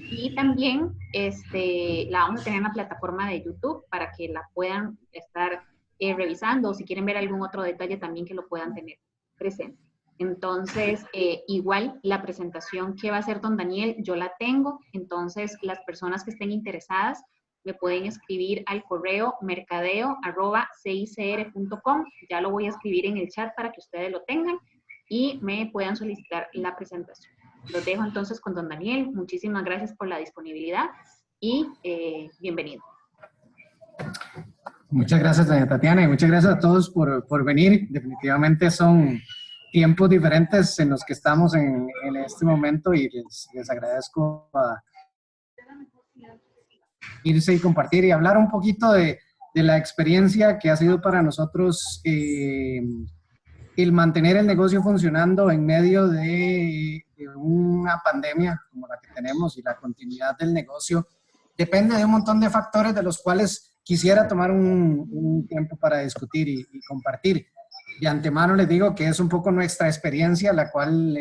Y también la vamos a tener en la plataforma de YouTube para que la puedan estar revisando, o si quieren ver algún otro detalle también que lo puedan tener presente. Entonces, igual la presentación que va a hacer don Daniel, yo la tengo, entonces las personas que estén interesadas me pueden escribir al correo mercadeo@cicr.com, ya lo voy a escribir en el chat para que ustedes lo tengan y me puedan solicitar la presentación. Los dejo entonces con don Daniel, muchísimas gracias por la disponibilidad y bienvenido. Muchas gracias, doña Tatiana, y muchas gracias a todos por venir. Definitivamente son tiempos diferentes en los que estamos en este momento y les agradezco a irse y compartir y hablar un poquito de la experiencia que ha sido para nosotros el mantener el negocio funcionando en medio de una pandemia como la que tenemos, y la continuidad del negocio depende de un montón de factores de los cuales quisiera tomar un tiempo para discutir y compartir. De antemano les digo que es un poco nuestra experiencia, la cual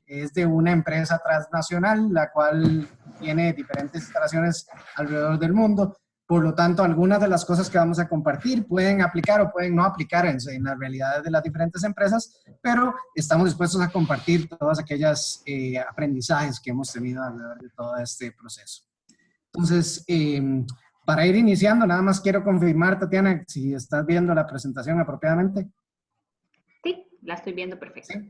es de una empresa transnacional, la cual tiene diferentes instalaciones alrededor del mundo. Por lo tanto, algunas de las cosas que vamos a compartir pueden aplicar o pueden no aplicar en las realidades de las diferentes empresas, pero estamos dispuestos a compartir todas aquellas aprendizajes que hemos tenido alrededor de todo este proceso. Entonces, para ir iniciando, nada más quiero confirmar, Tatiana, si estás viendo la presentación apropiadamente. Sí, la estoy viendo perfecto. ¿Sí?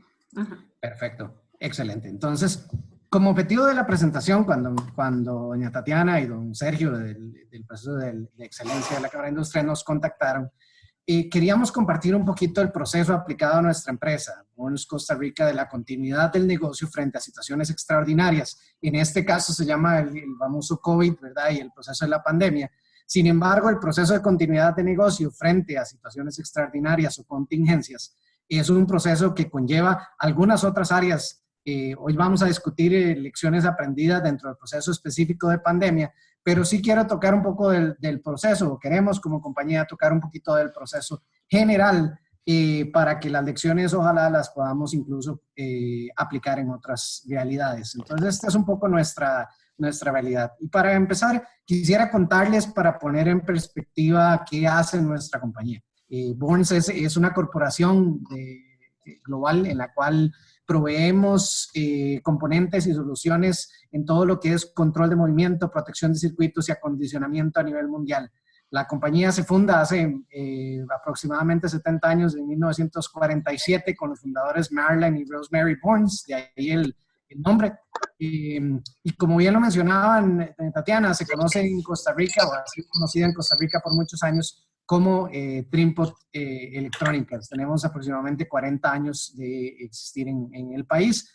Perfecto, excelente. Entonces, como objetivo de la presentación, cuando doña Tatiana y don Sergio del proceso de excelencia de la Cámara de Industria nos contactaron, queríamos compartir un poquito el proceso aplicado a nuestra empresa, Burns Costa Rica, de la continuidad del negocio frente a situaciones extraordinarias. En este caso se llama el famoso COVID, ¿verdad? Y el proceso de la pandemia. Sin embargo, el proceso de continuidad de negocio frente a situaciones extraordinarias o contingencias es un proceso que conlleva algunas otras áreas. Hoy vamos a discutir lecciones aprendidas dentro del proceso específico de pandemia, pero sí quiero tocar un poco del proceso, o queremos como compañía tocar un poquito del proceso general para que las lecciones ojalá las podamos incluso aplicar en otras realidades. Entonces, esta es un poco nuestra realidad. Y para empezar, quisiera contarles para poner en perspectiva qué hace nuestra compañía. Burns es una corporación global en la cual proveemos componentes y soluciones en todo lo que es control de movimiento, protección de circuitos y acondicionamiento a nivel mundial. La compañía se funda hace aproximadamente 70 años, en 1947, con los fundadores Marilyn y Rosemary Burns, de ahí el nombre. Y como bien lo mencionaban, Tatiana, se conoce en Costa Rica, o ha sido conocida en Costa Rica por muchos años, como Trimpot Electrónicas. Tenemos aproximadamente 40 años de existir en el país.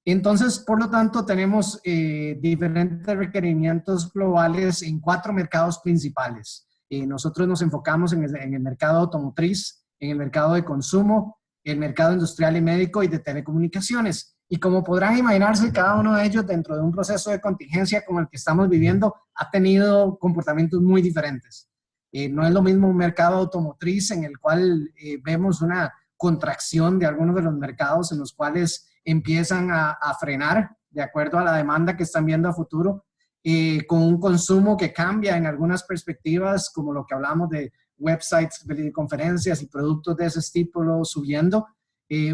Entonces, por lo tanto, tenemos diferentes requerimientos globales en 4 mercados principales. Nosotros nos enfocamos en el mercado automotriz, en el mercado de consumo, el mercado industrial y médico y de telecomunicaciones. Y como podrán imaginarse, cada uno de ellos, dentro de un proceso de contingencia como el que estamos viviendo, ha tenido comportamientos muy diferentes. No es lo mismo un mercado automotriz en el cual vemos una contracción de algunos de los mercados en los cuales empiezan a frenar de acuerdo a la demanda que están viendo a futuro, con un consumo que cambia en algunas perspectivas, como lo que hablamos de websites, videoconferencias y productos de ese tipo subiendo.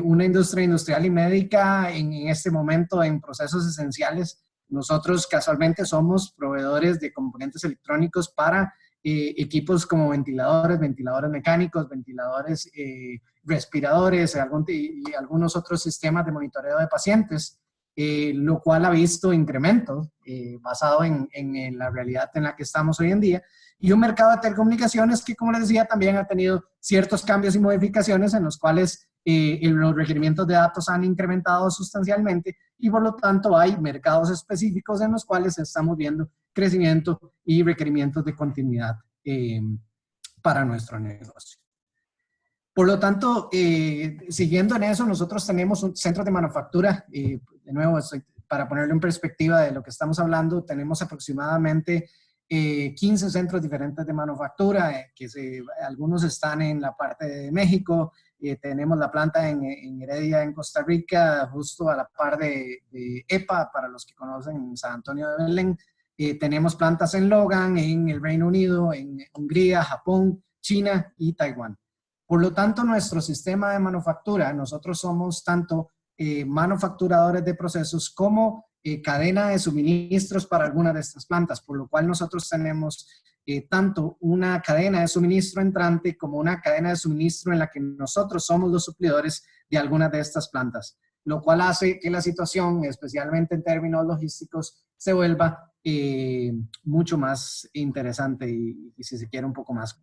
Una industria industrial y médica en este momento en procesos esenciales. Nosotros casualmente somos proveedores de componentes electrónicos para equipos como ventiladores mecánicos, ventiladores, respiradores y algunos otros sistemas de monitoreo de pacientes, lo cual ha visto incrementos basado en la realidad en la que estamos hoy en día. Y un mercado de telecomunicaciones que, como les decía, también ha tenido ciertos cambios y modificaciones en los cuales los requerimientos de datos han incrementado sustancialmente, y por lo tanto hay mercados específicos en los cuales estamos viendo crecimiento y requerimientos de continuidad para nuestro negocio. Por lo tanto, siguiendo en eso, nosotros tenemos un centro de manufactura. De nuevo, para ponerlo en perspectiva de lo que estamos hablando, tenemos aproximadamente 15 centros diferentes de manufactura, algunos están en la parte de México, tenemos la planta en Heredia, en Costa Rica, justo a la par de EPA, para los que conocen San Antonio de Belén. Tenemos plantas en Logan, en el Reino Unido, en Hungría, Japón, China y Taiwán. Por lo tanto, nuestro sistema de manufactura, nosotros somos tanto manufacturadores de procesos como cadena de suministros para algunas de estas plantas, por lo cual nosotros tenemos tanto una cadena de suministro entrante como una cadena de suministro en la que nosotros somos los suplidores de algunas de estas plantas, lo cual hace que la situación, especialmente en términos logísticos, se vuelva mucho más interesante y si se quiere un poco más.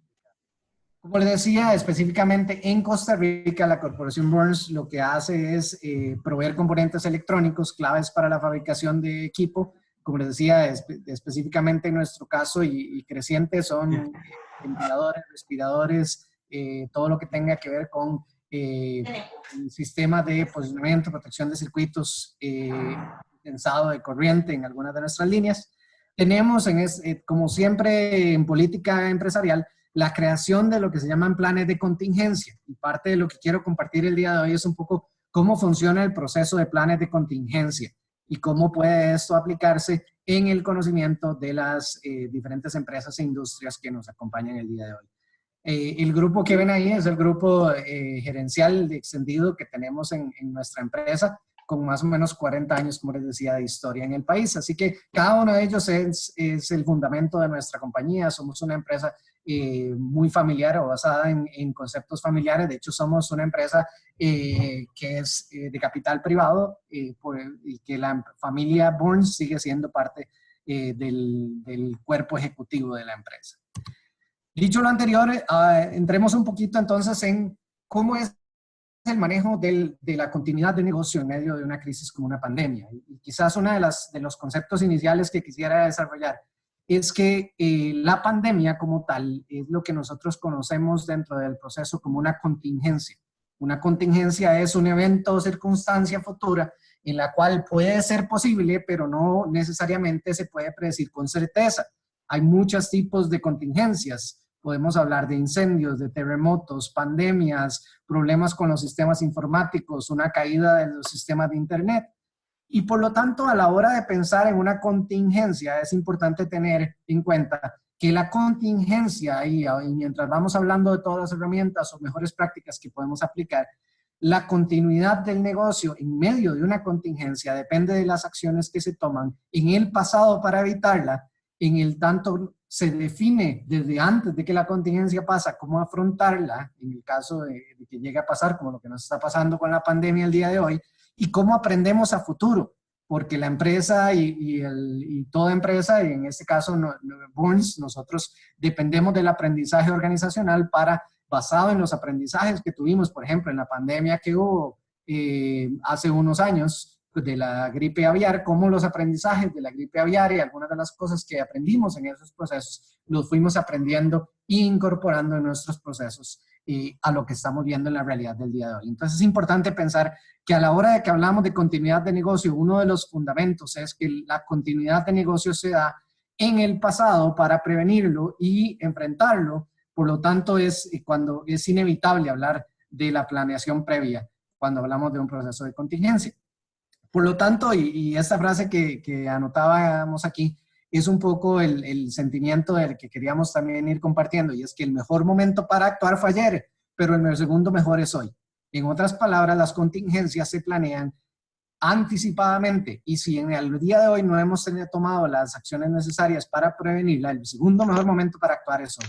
Como les decía, específicamente en Costa Rica, la corporación Burns lo que hace es proveer componentes electrónicos claves para la fabricación de equipo. Como les decía, específicamente en nuestro caso y creciente son ventiladores, respiradores, todo lo que tenga que ver con sistemas de posicionamiento, protección de circuitos, tensado de corriente en algunas de nuestras líneas. Tenemos, como siempre en política empresarial, la creación de lo que se llaman planes de contingencia. Y parte de lo que quiero compartir el día de hoy es un poco cómo funciona el proceso de planes de contingencia y cómo puede esto aplicarse en el conocimiento de las diferentes empresas e industrias que nos acompañan el día de hoy. El grupo que ven ahí es el grupo gerencial extendido que tenemos en nuestra empresa, con más o menos 40 años, como les decía, de historia en el país. Así que cada uno de ellos es el fundamento de nuestra compañía. Somos una empresa muy familiar o basada en conceptos familiares. De hecho, somos una empresa que es de capital privado y que la familia Burns sigue siendo parte del cuerpo ejecutivo de la empresa. Dicho lo anterior, entremos un poquito entonces en cómo es el manejo de la continuidad de negocio en medio de una crisis como una pandemia. Y quizás uno de los conceptos iniciales que quisiera desarrollar es que la pandemia como tal es lo que nosotros conocemos dentro del proceso como una contingencia. Una contingencia es un evento o circunstancia futura en la cual puede ser posible, pero no necesariamente se puede predecir con certeza. Hay muchos tipos de contingencias. Podemos hablar de incendios, de terremotos, pandemias, problemas con los sistemas informáticos, una caída de los sistemas de Internet. Y por lo tanto, a la hora de pensar en una contingencia, es importante tener en cuenta que la contingencia, y mientras vamos hablando de todas las herramientas o mejores prácticas que podemos aplicar, la continuidad del negocio en medio de una contingencia depende de las acciones que se toman en el pasado para evitarla, en el tanto se define desde antes de que la contingencia pasa, cómo afrontarla, en el caso de que llegue a pasar, como lo que nos está pasando con la pandemia el día de hoy, y cómo aprendemos a futuro, porque la empresa y toda empresa, y en este caso Burns, nosotros dependemos del aprendizaje organizacional basado en los aprendizajes que tuvimos, por ejemplo, en la pandemia que hubo hace unos años, de la gripe aviar, cómo los aprendizajes de la gripe aviar y algunas de las cosas que aprendimos en esos procesos los fuimos aprendiendo e incorporando en nuestros procesos a lo que estamos viendo en la realidad del día de hoy. Entonces es importante pensar que a la hora de que hablamos de continuidad de negocio, uno de los fundamentos es que la continuidad de negocio se da en el pasado para prevenirlo y enfrentarlo. Por lo tanto, cuando es inevitable hablar de la planeación previa cuando hablamos de un proceso de contingencia. Por lo tanto, y esta frase que anotábamos aquí, es un poco el sentimiento del que queríamos también ir compartiendo, y es que el mejor momento para actuar fue ayer, pero el segundo mejor es hoy. En otras palabras, las contingencias se planean anticipadamente, y si en el día de hoy no hemos tomado las acciones necesarias para prevenirla, el segundo mejor momento para actuar es hoy.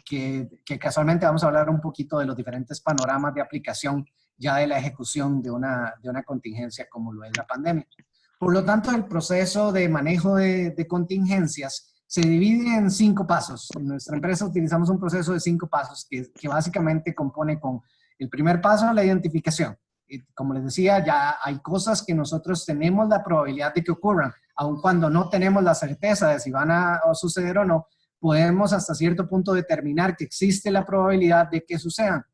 Que casualmente vamos a hablar un poquito de los diferentes panoramas de aplicación ya de la ejecución de una contingencia como lo es la pandemia. Por lo tanto, el proceso de manejo de contingencias se divide en 5 pasos. En nuestra empresa utilizamos un proceso de 5 pasos que básicamente compone con el primer paso, la identificación. Como les decía, ya hay cosas que nosotros tenemos la probabilidad de que ocurran, aun cuando no tenemos la certeza de si van a suceder o no, podemos hasta cierto punto determinar que existe la probabilidad de que sucedan.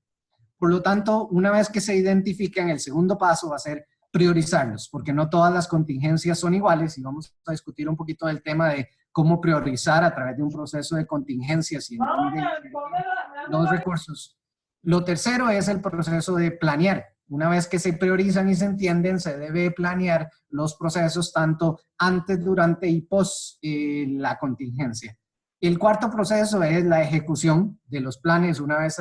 Por lo tanto, una vez que se identifican, el segundo paso va a ser priorizarlos, porque no todas las contingencias son iguales, y vamos a discutir un poquito del tema de cómo priorizar a través de un proceso de contingencias y los recursos. Lo tercero es el proceso de planear. Una vez que se priorizan y se entienden, se debe planear los procesos tanto antes, durante y post la contingencia. El cuarto proceso es la ejecución de los planes una vez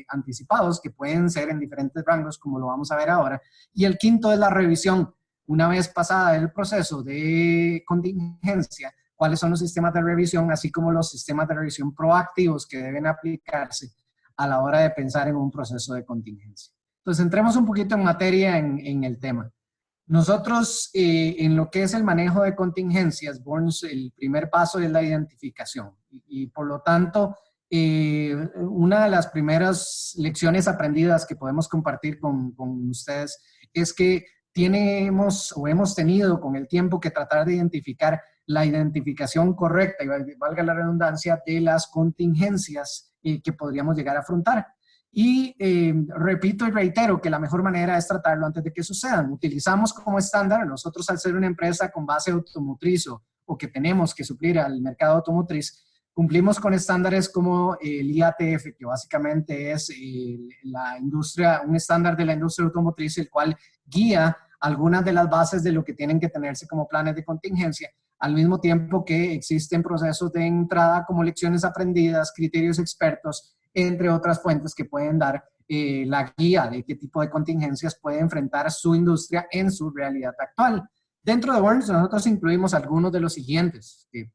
anticipados, que pueden ser en diferentes rangos, como lo vamos a ver ahora. Y el quinto es la revisión. Una vez pasada el proceso de contingencia, cuáles son los sistemas de revisión, así como los sistemas de revisión proactivos que deben aplicarse a la hora de pensar en un proceso de contingencia. Entonces, entremos un poquito en materia en el tema. Nosotros, en lo que es el manejo de contingencias, Burns, el primer paso es la identificación. Y por lo tanto, una de las primeras lecciones aprendidas que podemos compartir con ustedes es que hemos tenido con el tiempo que tratar de identificar la identificación correcta, y valga la redundancia, de las contingencias que podríamos llegar a afrontar. Y repito y reitero que la mejor manera es tratarlo antes de que sucedan. Utilizamos como estándar, nosotros al ser una empresa con base automotriz o que tenemos que suplir al mercado automotriz, cumplimos con estándares como el IATF, que básicamente es un estándar de la industria automotriz, el cual guía algunas de las bases de lo que tienen que tenerse como planes de contingencia, al mismo tiempo que existen procesos de entrada como lecciones aprendidas, criterios expertos, entre otras fuentes que pueden dar la guía de qué tipo de contingencias puede enfrentar su industria en su realidad actual. Dentro de Burns nosotros incluimos algunos de los siguientes, que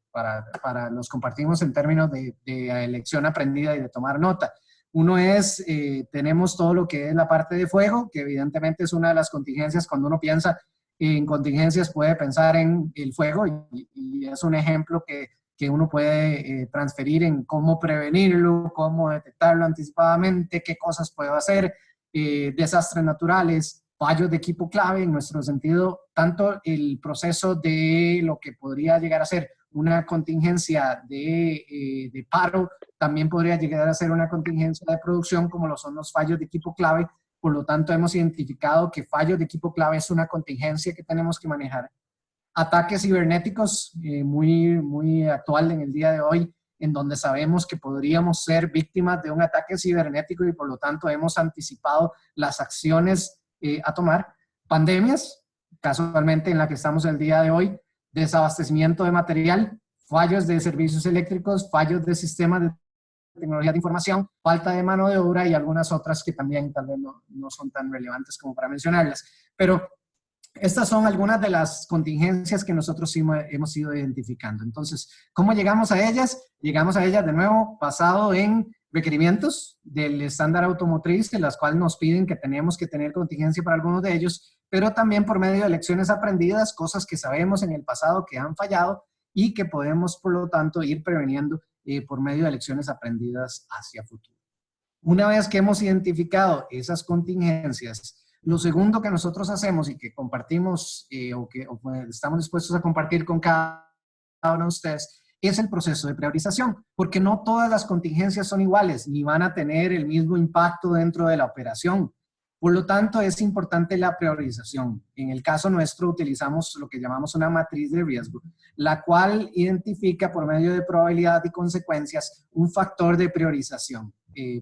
los compartimos en términos de lección aprendida y de tomar nota. Uno es, tenemos todo lo que es la parte de fuego, que evidentemente es una de las contingencias. Cuando uno piensa en contingencias puede pensar en el fuego y es un ejemplo que uno puede transferir en cómo prevenirlo, cómo detectarlo anticipadamente, qué cosas puedo hacer, desastres naturales, fallos de equipo clave, en nuestro sentido, tanto el proceso de lo que podría llegar a ser una contingencia de paro, también podría llegar a ser una contingencia de producción, como lo son los fallos de equipo clave. Por lo tanto, hemos identificado que fallos de equipo clave es una contingencia que tenemos que manejar. Ataques cibernéticos, muy actual en el día de hoy, en donde sabemos que podríamos ser víctimas de un ataque cibernético y por lo tanto hemos anticipado las acciones a tomar. Pandemias, casualmente en la que estamos el día de hoy, desabastecimiento de material, fallos de servicios eléctricos, fallos de sistemas de tecnología de información, falta de mano de obra y algunas otras que también tal vez no son tan relevantes como para mencionarlas. Pero estas son algunas de las contingencias que nosotros hemos ido identificando. Entonces, ¿cómo llegamos a ellas? Llegamos a ellas de nuevo basado en requerimientos del estándar automotriz, de las cuales nos piden que tenemos que tener contingencia para algunos de ellos, pero también por medio de lecciones aprendidas, cosas que sabemos en el pasado que han fallado y que podemos, por lo tanto, ir preveniendo por medio de lecciones aprendidas hacia futuro. Una vez que hemos identificado esas contingencias, lo segundo que nosotros hacemos y que compartimos estamos dispuestos a compartir con cada uno de ustedes es el proceso de priorización, porque no todas las contingencias son iguales ni van a tener el mismo impacto dentro de la operación. Por lo tanto, es importante la priorización. En el caso nuestro utilizamos lo que llamamos una matriz de riesgo, la cual identifica por medio de probabilidad y consecuencias un factor de priorización.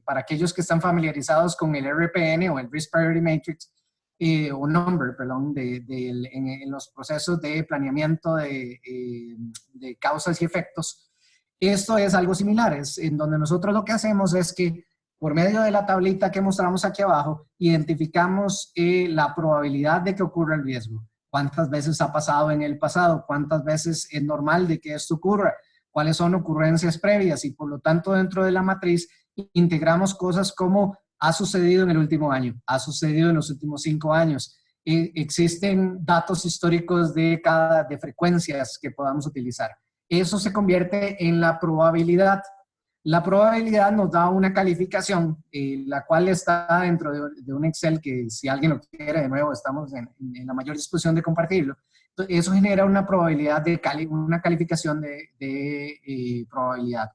Para aquellos que están familiarizados con el RPN o el Risk Priority Matrix, o Number, perdón, en los procesos de planeamiento de causas y efectos, esto es algo similar, es en donde nosotros lo que hacemos es que por medio de la tablita que mostramos aquí abajo, identificamos la probabilidad de que ocurra el riesgo. ¿Cuántas veces ha pasado en el pasado? ¿Cuántas veces es normal de que esto ocurra? ¿Cuáles son ocurrencias previas? Y por lo tanto, dentro de la matriz, integramos cosas como ha sucedido en el último año, ha sucedido en los últimos 5 años. Existen datos históricos de frecuencias que podamos utilizar. Eso se convierte en la probabilidad. La probabilidad nos da una calificación, la cual está dentro de un Excel que si alguien lo quiere, de nuevo, estamos en la mayor disposición de compartirlo. Entonces, eso genera una probabilidad una calificación de probabilidad.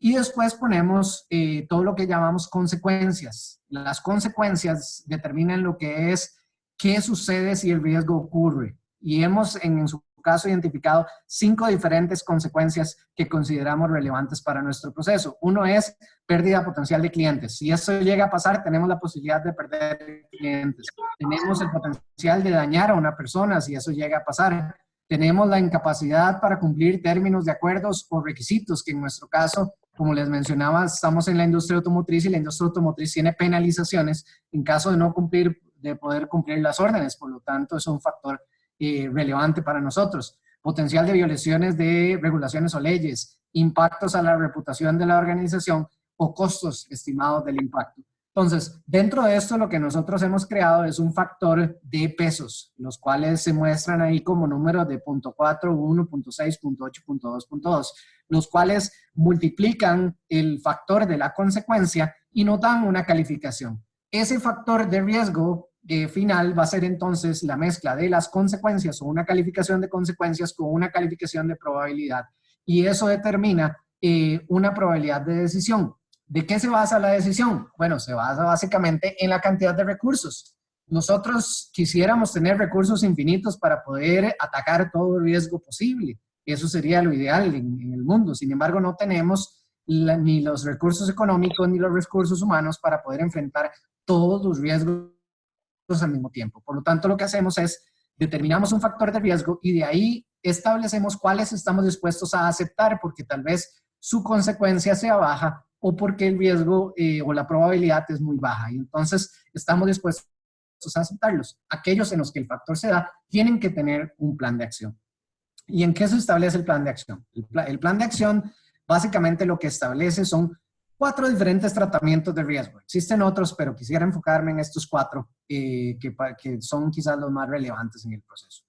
Y después ponemos todo lo que llamamos consecuencias. Las consecuencias determinan lo que es qué sucede si el riesgo ocurre. Y en su caso identificado 5 diferentes consecuencias que consideramos relevantes para nuestro proceso. Uno es pérdida potencial de clientes. Si eso llega a pasar, tenemos la posibilidad de perder clientes. Tenemos el potencial de dañar a una persona si eso llega a pasar. Tenemos la incapacidad para cumplir términos de acuerdos o requisitos, que en nuestro caso, como les mencionaba, estamos en la industria automotriz y la industria automotriz tiene penalizaciones en caso de no cumplir, de poder cumplir las órdenes. Por lo tanto, es un factor relevante para nosotros. Potencial de violaciones de regulaciones o leyes, impactos a la reputación de la organización o costos estimados del impacto. Entonces, dentro de esto, lo que nosotros hemos creado es un factor de pesos, los cuales se muestran ahí como números de 0.4, 1, 0.6, 0.8, 0.2, 0.2, los cuales multiplican el factor de la consecuencia y nos dan una calificación. Ese factor de riesgo final va a ser entonces la mezcla de las consecuencias o una calificación de consecuencias con una calificación de probabilidad. Y eso determina una probabilidad de decisión. ¿De qué se basa la decisión? Bueno, se basa básicamente en la cantidad de recursos. Nosotros quisiéramos tener recursos infinitos para poder atacar todo el riesgo posible. Eso sería lo ideal en el mundo. Sin embargo, no tenemos ni los recursos económicos ni los recursos humanos para poder enfrentar todos los riesgos al mismo tiempo. Por lo tanto, lo que hacemos es determinamos un factor de riesgo y de ahí establecemos cuáles estamos dispuestos a aceptar porque tal vez su consecuencia sea baja o porque el riesgo o la probabilidad es muy baja. Y entonces estamos dispuestos a aceptarlos. Aquellos en los que el factor se da tienen que tener un plan de acción. ¿Y en qué se establece el plan de acción? El plan de acción básicamente lo que establece son 4 diferentes tratamientos de riesgo. Existen otros, pero quisiera enfocarme en estos 4 que son quizás los más relevantes en el proceso.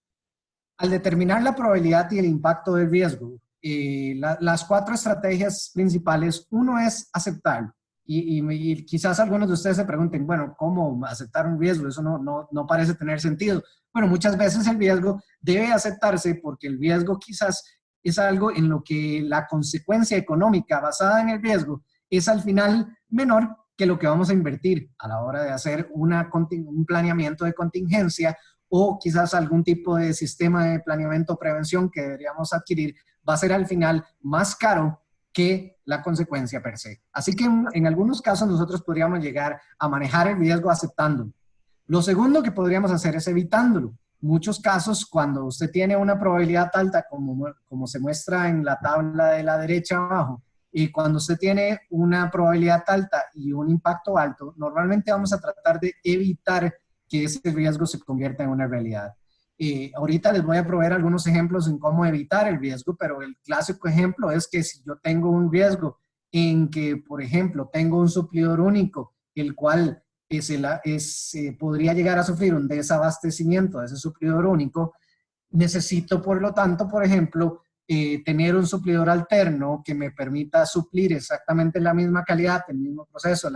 Al determinar la probabilidad y el impacto del riesgo, las 4 estrategias principales, uno es aceptarlo. Y quizás algunos de ustedes se pregunten, bueno, ¿cómo aceptar un riesgo? Eso no parece tener sentido. Bueno, muchas veces el riesgo debe aceptarse porque el riesgo quizás es algo en lo que la consecuencia económica basada en el riesgo es al final menor que lo que vamos a invertir a la hora de hacer un planeamiento de contingencia o quizás algún tipo de sistema de planeamiento o prevención que deberíamos adquirir, va a ser al final más caro que la consecuencia per se. Así que en algunos casos nosotros podríamos llegar a manejar el riesgo aceptándolo. Lo segundo que podríamos hacer es evitándolo. Muchos casos, cuando usted tiene una probabilidad alta, como se muestra en la tabla de la derecha abajo, y cuando usted tiene una probabilidad alta y un impacto alto, normalmente vamos a tratar de evitar que ese riesgo se convierta en una realidad. Ahorita les voy a proveer algunos ejemplos en cómo evitar el riesgo, pero el clásico ejemplo es que si yo tengo un riesgo en que, por ejemplo, tengo un suplidor único, el cual podría llegar a sufrir un desabastecimiento de ese suplidor único, necesito, por lo tanto, por ejemplo, tener un suplidor alterno que me permita suplir exactamente la misma calidad, el mismo proceso,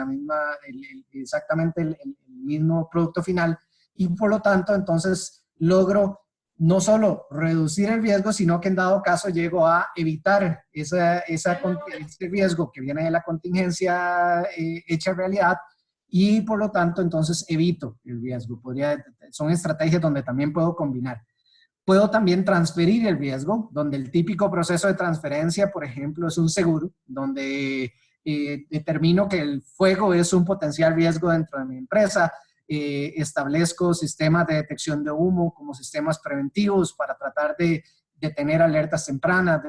exactamente el mismo producto final, y por lo tanto, entonces, logro no solo reducir el riesgo, sino que en dado caso llego a evitar ese riesgo que viene de la contingencia hecha realidad, y por lo tanto, entonces, evito el riesgo. Son estrategias donde también puedo combinar. Puedo también transferir el riesgo, donde el típico proceso de transferencia, por ejemplo, es un seguro, donde determino que el fuego es un potencial riesgo dentro de mi empresa, establezco sistemas de detección de humo como sistemas preventivos para tratar de tener alertas tempranas,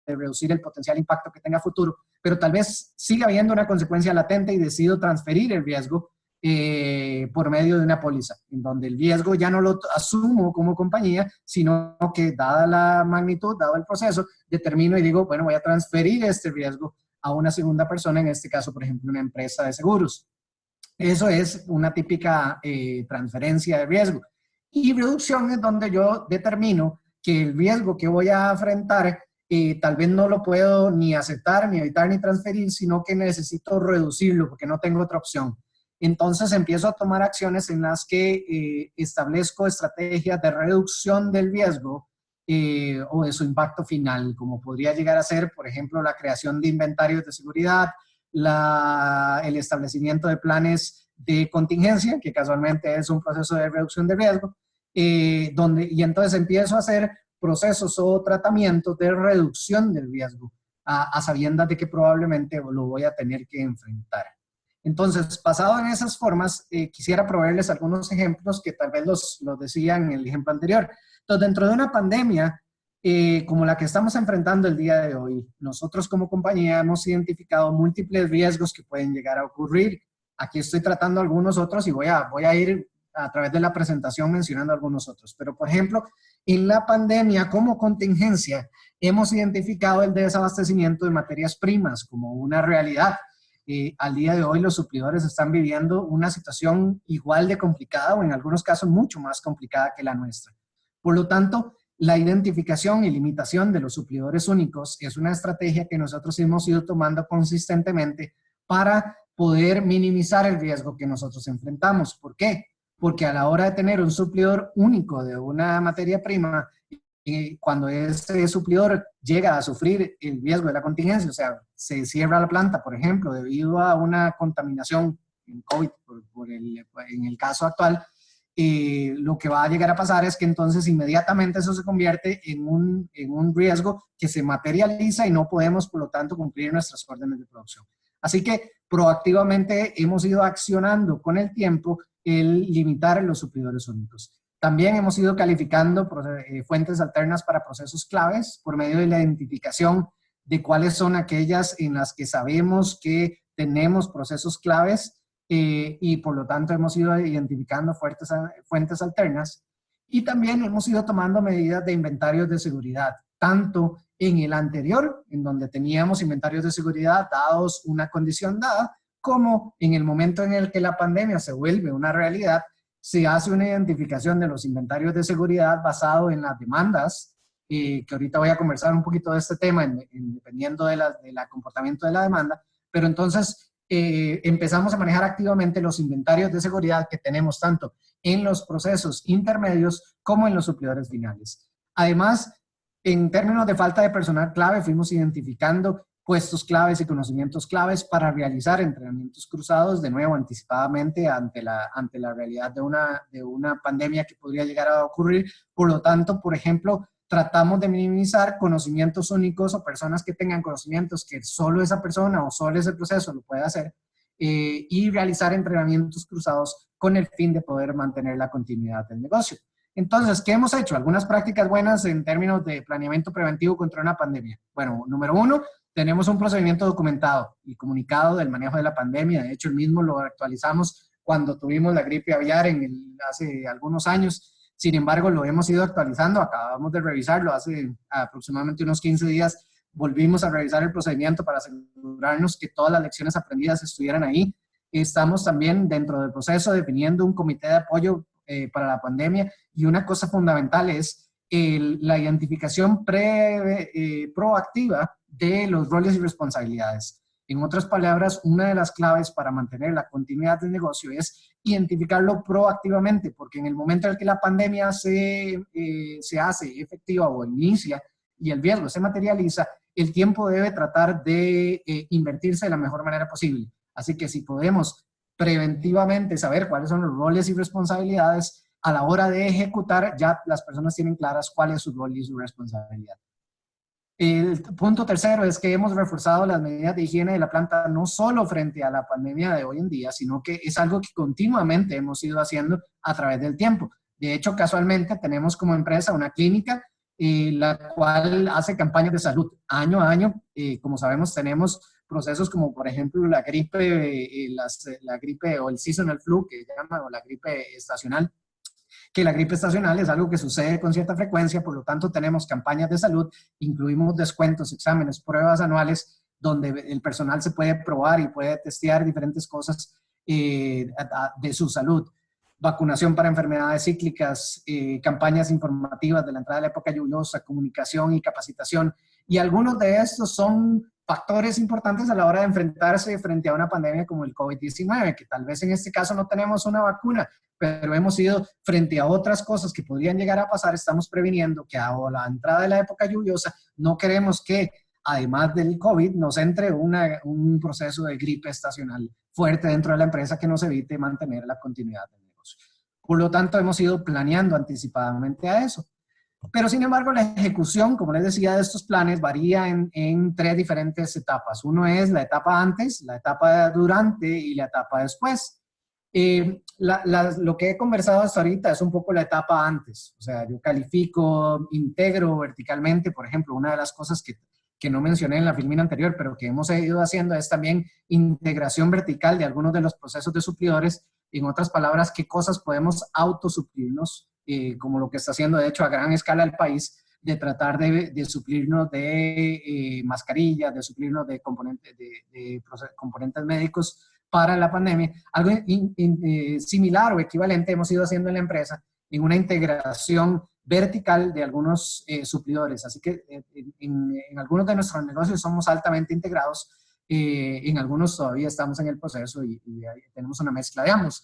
de reducir el potencial impacto que tenga futuro, pero tal vez siga habiendo una consecuencia latente y decido transferir el riesgo por medio de una póliza, en donde el riesgo ya no lo asumo como compañía, sino que dada la magnitud, dado el proceso, determino y digo, bueno, voy a transferir este riesgo a una segunda persona, en este caso, por ejemplo, una empresa de seguros. Eso es una típica transferencia de riesgo. Y reducción es donde yo determino que el riesgo que voy a enfrentar tal vez no lo puedo ni aceptar, ni evitar, ni transferir, sino que necesito reducirlo porque no tengo otra opción. Entonces empiezo a tomar acciones en las que establezco estrategias de reducción del riesgo o de su impacto final, como podría llegar a ser, por ejemplo, la creación de inventarios de seguridad, el establecimiento de planes de contingencia, que casualmente es un proceso de reducción de riesgo, y entonces empiezo a hacer procesos o tratamientos de reducción del riesgo, a sabiendas de que probablemente lo voy a tener que enfrentar. Entonces, basado en esas formas, quisiera proveerles algunos ejemplos que tal vez los decía en el ejemplo anterior. Entonces, dentro de una pandemia como la que estamos enfrentando el día de hoy, nosotros como compañía hemos identificado múltiples riesgos que pueden llegar a ocurrir. Aquí estoy tratando algunos otros y voy a ir a través de la presentación mencionando algunos otros. Pero, por ejemplo, en la pandemia como contingencia, hemos identificado el desabastecimiento de materias primas como una realidad. Al día de hoy los suplidores están viviendo una situación igual de complicada o en algunos casos mucho más complicada que la nuestra. Por lo tanto, la identificación y limitación de los suplidores únicos es una estrategia que nosotros hemos ido tomando consistentemente para poder minimizar el riesgo que nosotros enfrentamos. ¿Por qué? Porque a la hora de tener un suplidor único de una materia prima, cuando ese suplidor llega a sufrir el riesgo de la contingencia, o sea, se cierra la planta, por ejemplo, debido a una contaminación en COVID, en el caso actual, lo que va a llegar a pasar es que entonces inmediatamente eso se convierte en un riesgo que se materializa y no podemos, por lo tanto, cumplir nuestras órdenes de producción. Así que proactivamente hemos ido accionando con el tiempo el limitar los suplidores únicos. También hemos ido calificando fuentes alternas para procesos claves por medio de la identificación de cuáles son aquellas en las que sabemos que tenemos procesos claves y por lo tanto hemos ido identificando fuentes alternas y también hemos ido tomando medidas de inventarios de seguridad, tanto en el anterior, en donde teníamos inventarios de seguridad dados una condición dada, como en el momento en el que la pandemia se vuelve una realidad, se hace una identificación de los inventarios de seguridad basado en las demandas, que ahorita voy a conversar un poquito de este tema, dependiendo de la comportamiento de la demanda, pero entonces empezamos a manejar activamente los inventarios de seguridad que tenemos tanto en los procesos intermedios como en los suplidores finales. Además, en términos de falta de personal clave, fuimos identificando puestos claves y conocimientos claves para realizar entrenamientos cruzados, de nuevo, anticipadamente ante la realidad de una pandemia que podría llegar a ocurrir. Por lo tanto, por ejemplo, tratamos de minimizar conocimientos únicos o personas que tengan conocimientos que solo esa persona o solo ese proceso lo puede hacer y realizar entrenamientos cruzados con el fin de poder mantener la continuidad del negocio. Entonces, ¿qué hemos hecho? Algunas prácticas buenas en términos de planeamiento preventivo contra una pandemia. Bueno, número uno, tenemos un procedimiento documentado y comunicado del manejo de la pandemia. De hecho, el mismo lo actualizamos cuando tuvimos la gripe aviar hace algunos años. Sin embargo, lo hemos ido actualizando. Acabamos de revisarlo hace aproximadamente unos 15 días. Volvimos a revisar el procedimiento para asegurarnos que todas las lecciones aprendidas estuvieran ahí. Estamos también dentro del proceso definiendo un comité de apoyo para la pandemia y una cosa fundamental es la identificación proactiva de los roles y responsabilidades. En otras palabras, una de las claves para mantener la continuidad del negocio es identificarlo proactivamente, porque en el momento en el que la pandemia se hace efectiva o inicia y el riesgo se materializa, el tiempo debe tratar de invertirse de la mejor manera posible. Así que si podemos preventivamente saber cuáles son los roles y responsabilidades, a la hora de ejecutar ya las personas tienen claras cuál es su rol y su responsabilidad. El punto tercero es que hemos reforzado las medidas de higiene de la planta no solo frente a la pandemia de hoy en día, sino que es algo que continuamente hemos ido haciendo a través del tiempo. De hecho, casualmente tenemos como empresa una clínica la cual hace campañas de salud año a año. Como sabemos, tenemos procesos como por ejemplo la gripe o el seasonal flu, que llaman, o la gripe estacional, que la gripe estacional es algo que sucede con cierta frecuencia, por lo tanto tenemos campañas de salud, incluimos descuentos, exámenes, pruebas anuales, donde el personal se puede probar y puede testear diferentes cosas de su salud. Vacunación para enfermedades cíclicas, campañas informativas de la entrada de la época lluviosa, comunicación y capacitación. Y algunos de estos son factores importantes a la hora de enfrentarse frente a una pandemia como el COVID-19, que tal vez en este caso no tenemos una vacuna, pero hemos ido frente a otras cosas que podrían llegar a pasar, estamos previniendo que a la entrada de la época lluviosa no queremos que, además del COVID, nos entre un proceso de gripe estacional fuerte dentro de la empresa que nos evite mantener la continuidad del negocio. Por lo tanto, hemos ido planeando anticipadamente a eso. Pero sin embargo, la ejecución, como les decía, de estos planes varía en tres diferentes etapas. Uno es la etapa antes, la etapa durante y la etapa después. Lo que he conversado hasta ahorita es un poco la etapa antes. O sea, yo califico, integro verticalmente, por ejemplo, una de las cosas que no mencioné en la filmina anterior, pero que hemos ido haciendo es también integración vertical de algunos de los procesos de suplidores. En otras palabras, qué cosas podemos autosuplirnos, como lo que está haciendo de hecho a gran escala el país, de tratar de suplirnos de mascarillas, de suplirnos de componentes médicos para la pandemia. Algo similar o equivalente hemos ido haciendo en la empresa en una integración vertical de algunos suplidores. Así que en algunos de nuestros negocios somos altamente integrados, en algunos todavía estamos en el proceso y tenemos una mezcla de ambos.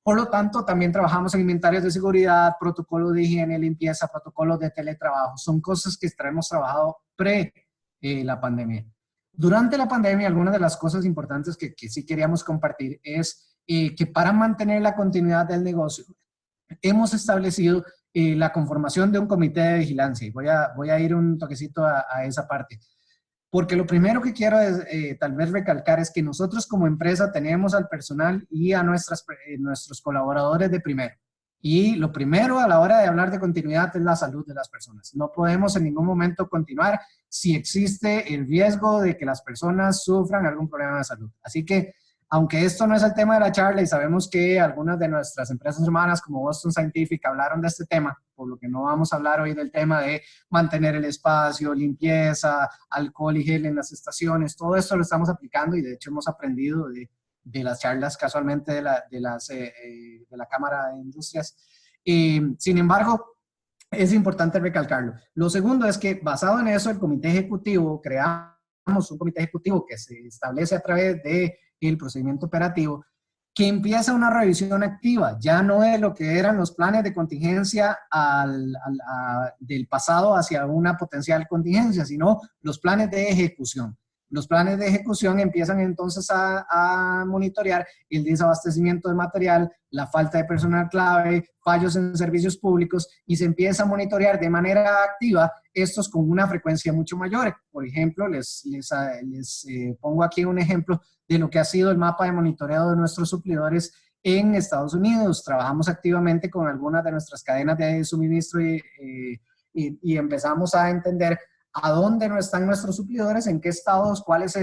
Por lo tanto, también trabajamos en inventarios de seguridad, protocolos de higiene, limpieza, protocolos de teletrabajo. Son cosas que hemos trabajado pre la pandemia. Durante la pandemia, algunas de las cosas importantes que sí queríamos compartir es que para mantener la continuidad del negocio, hemos establecido la conformación de un comité de vigilancia. Y voy a ir un toquecito a esa parte. Porque lo primero que quiero tal vez recalcar es que nosotros como empresa tenemos al personal y a nuestros colaboradores de primero. Y lo primero a la hora de hablar de continuidad es la salud de las personas. No podemos en ningún momento continuar si existe el riesgo de que las personas sufran algún problema de salud. Así que, aunque esto no es el tema de la charla y sabemos que algunas de nuestras empresas hermanas como Boston Scientific hablaron de este tema, por lo que no vamos a hablar hoy del tema de mantener el espacio, limpieza, alcohol y gel en las estaciones, todo esto lo estamos aplicando y de hecho hemos aprendido de las charlas casualmente de la Cámara de Industrias. Sin embargo, es importante recalcarlo. Lo segundo es que basado en eso, el comité ejecutivo, creamos un comité ejecutivo que se establece a través del procedimiento operativo, que empieza una revisión activa, ya no es lo que eran los planes de contingencia del pasado hacia una potencial contingencia, sino los planes de ejecución. Los planes de ejecución empiezan entonces a monitorear el desabastecimiento de material, la falta de personal clave, fallos en servicios públicos y se empieza a monitorear de manera activa estos con una frecuencia mucho mayor. Por ejemplo, les pongo aquí un ejemplo de lo que ha sido el mapa de monitoreo de nuestros suplidores en Estados Unidos. Trabajamos activamente con algunas de nuestras cadenas de suministro y empezamos a entender a dónde no están nuestros suplidores, en qué estados, cuál es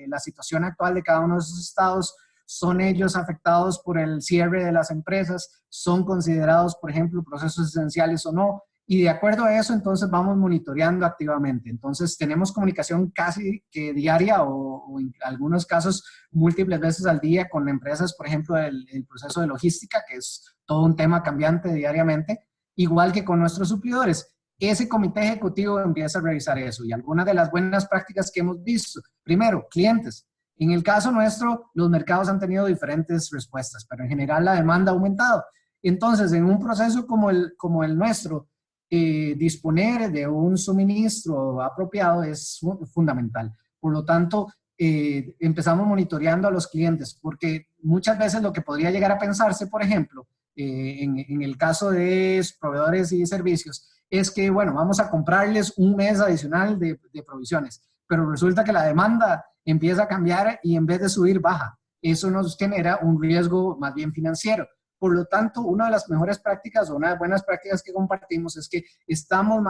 la situación actual de cada uno de esos estados, son ellos afectados por el cierre de las empresas, son considerados, por ejemplo, procesos esenciales o no, y de acuerdo a eso, entonces vamos monitoreando activamente. Entonces tenemos comunicación casi que diaria o en algunos casos múltiples veces al día con empresas, por ejemplo, el proceso de logística, que es todo un tema cambiante diariamente, igual que con nuestros suplidores. Ese comité ejecutivo empieza a revisar eso y algunas de las buenas prácticas que hemos visto. Primero, clientes. En el caso nuestro, los mercados han tenido diferentes respuestas, pero en general la demanda ha aumentado. Entonces, en un proceso como el nuestro, disponer de un suministro apropiado es fundamental. Por lo tanto, empezamos monitoreando a los clientes, porque muchas veces lo que podría llegar a pensarse, por ejemplo, en el caso de proveedores y servicios, es que, bueno, vamos a comprarles un mes adicional de provisiones, pero resulta que la demanda empieza a cambiar y en vez de subir, baja. Eso nos genera un riesgo más bien financiero. Por lo tanto, una de las mejores prácticas o una de las buenas prácticas que compartimos es que estamos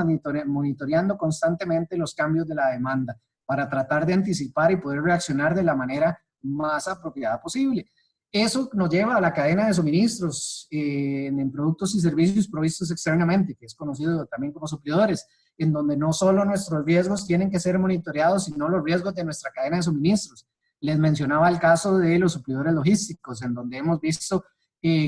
monitoreando constantemente los cambios de la demanda para tratar de anticipar y poder reaccionar de la manera más apropiada posible. Eso nos lleva a la cadena de suministros en productos y servicios provistos externamente, que es conocido también como suplidores, en donde no solo nuestros riesgos tienen que ser monitoreados, sino los riesgos de nuestra cadena de suministros. Les mencionaba el caso de los suplidores logísticos, en donde hemos visto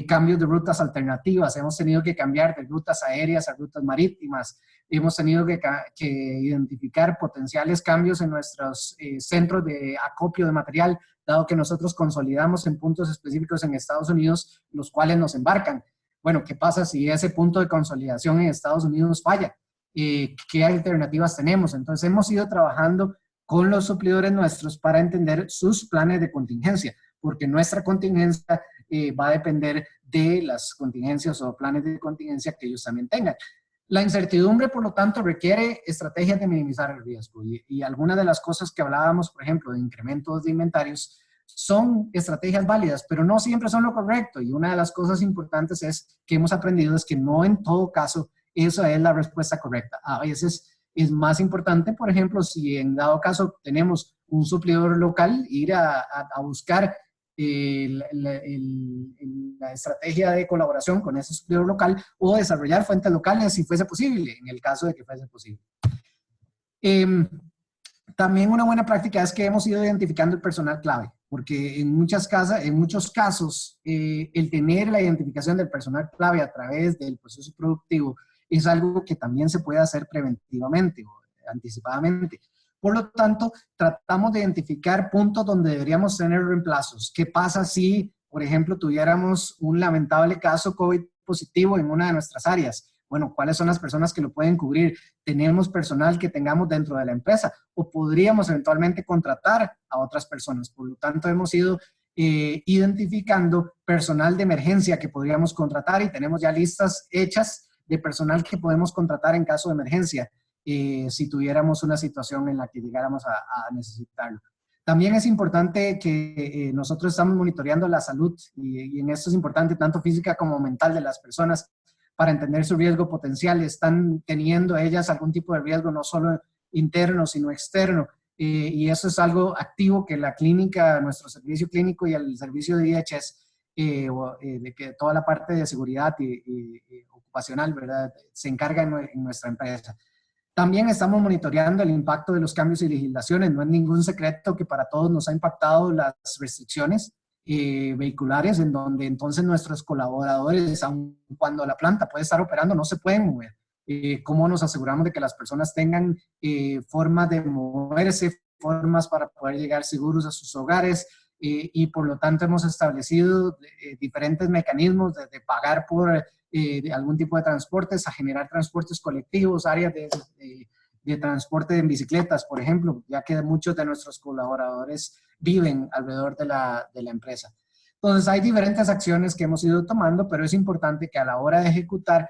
cambios de rutas alternativas, hemos tenido que cambiar de rutas aéreas a rutas marítimas, hemos tenido que identificar potenciales cambios en nuestros centros de acopio de material, dado que nosotros consolidamos en puntos específicos en Estados Unidos, los cuales nos embarcan. Bueno, ¿qué pasa si ese punto de consolidación en Estados Unidos falla? ¿Qué alternativas tenemos? Entonces, hemos ido trabajando con los suplidores nuestros para entender sus planes de contingencia, porque nuestra contingencia va a depender de las contingencias o planes de contingencia que ellos también tengan. La incertidumbre, por lo tanto, requiere estrategias de minimizar el riesgo y algunas de las cosas que hablábamos, por ejemplo, de incrementos de inventarios, son estrategias válidas, pero no siempre son lo correcto. Y una de las cosas importantes que hemos aprendido es que no en todo caso esa es la respuesta correcta. A veces es más importante, por ejemplo, si en dado caso tenemos un suplidor local, ir a buscar la estrategia de colaboración con ese suplidor local o desarrollar fuentes locales si fuese posible, en el caso de que fuese posible. También una buena práctica es que hemos ido identificando el personal clave, porque en muchos casos, el tener la identificación del personal clave a través del proceso productivo es algo que también se puede hacer preventivamente o anticipadamente. Por lo tanto, tratamos de identificar puntos donde deberíamos tener reemplazos. ¿Qué pasa si, por ejemplo, tuviéramos un lamentable caso COVID positivo en una de nuestras áreas? Bueno, ¿cuáles son las personas que lo pueden cubrir? ¿Tenemos personal que tengamos dentro de la empresa? ¿O podríamos eventualmente contratar a otras personas? Por lo tanto, hemos ido identificando personal de emergencia que podríamos contratar y tenemos ya listas hechas de personal que podemos contratar en caso de emergencia, si tuviéramos una situación en la que llegáramos a necesitarlo. También es importante que nosotros estamos monitoreando la salud y en esto es importante tanto física como mental de las personas para entender su riesgo potencial. Están teniendo ellas algún tipo de riesgo no solo interno sino externo, y eso es algo activo que la clínica, nuestro servicio clínico y el servicio de IHS, de que toda la parte de seguridad y ocupacional, ¿verdad?, se encarga en nuestra empresa. También estamos monitoreando el impacto de los cambios y legislaciones. No es ningún secreto que para todos nos ha impactado las restricciones vehiculares, en donde entonces nuestros colaboradores, aun cuando la planta puede estar operando, no se pueden mover. ¿Cómo nos aseguramos de que las personas tengan formas de moverse, formas para poder llegar seguros a sus hogares? Y por lo tanto hemos establecido diferentes mecanismos de pagar por de algún tipo de transportes, a generar transportes colectivos, áreas de transporte en bicicletas, por ejemplo, ya que muchos de nuestros colaboradores viven alrededor de la empresa. Entonces, hay diferentes acciones que hemos ido tomando, pero es importante que a la hora de ejecutar,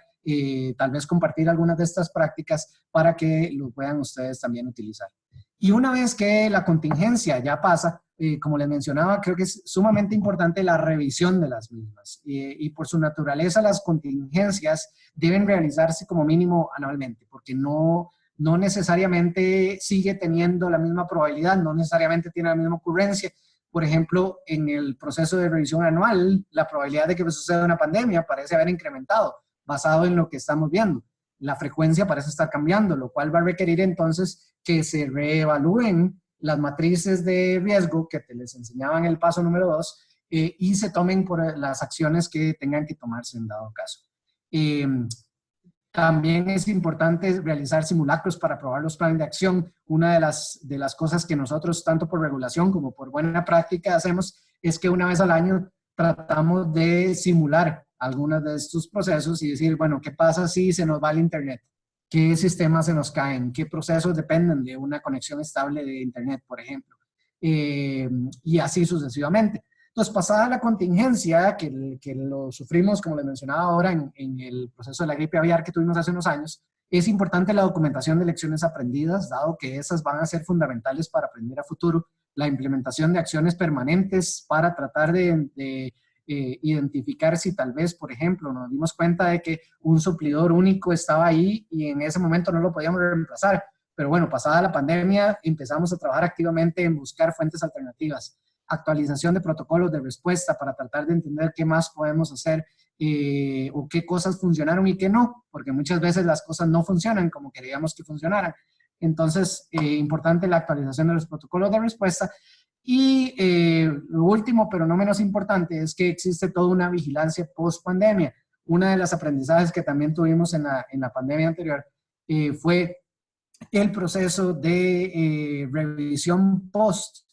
tal vez compartir algunas de estas prácticas para que lo puedan ustedes también utilizar. Y una vez que la contingencia ya pasa, como les mencionaba, creo que es sumamente importante la revisión de las mismas. Y por su naturaleza, las contingencias deben realizarse como mínimo anualmente, porque no necesariamente sigue teniendo la misma probabilidad, no necesariamente tiene la misma ocurrencia. Por ejemplo, en el proceso de revisión anual, la probabilidad de que suceda una pandemia parece haber incrementado, basado en lo que estamos viendo. La frecuencia parece estar cambiando, lo cual va a requerir entonces que se reevalúen las matrices de riesgo que te les enseñaba en el paso número 2 y se tomen por las acciones que tengan que tomarse en dado caso. También es importante realizar simulacros para probar los planes de acción. Una de las cosas que nosotros, tanto por regulación como por buena práctica, hacemos es que una vez al año tratamos de simular algunos de estos procesos y decir, bueno, ¿qué pasa si se nos va el internet? ¿Qué sistemas se nos caen? ¿Qué procesos dependen de una conexión estable de internet, por ejemplo? Y así sucesivamente. Entonces, pasada la contingencia, que lo sufrimos, como les mencionaba ahora, en el proceso de la gripe aviar que tuvimos hace unos años, es importante la documentación de lecciones aprendidas, dado que esas van a ser fundamentales para aprender a futuro, la implementación de acciones permanentes para tratar de identificar si tal vez, por ejemplo, nos dimos cuenta de que un suplidor único estaba ahí y en ese momento no lo podíamos reemplazar. Pero bueno, pasada la pandemia, empezamos a trabajar activamente en buscar fuentes alternativas, actualización de protocolos de respuesta para tratar de entender qué más podemos hacer o qué cosas funcionaron y qué no, porque muchas veces las cosas no funcionan como queríamos que funcionaran. Entonces, importante la actualización de los protocolos de respuesta. Y lo último, pero no menos importante, es que existe toda una vigilancia post-pandemia. Una de las aprendizajes que también tuvimos en la pandemia anterior fue el proceso de revisión post,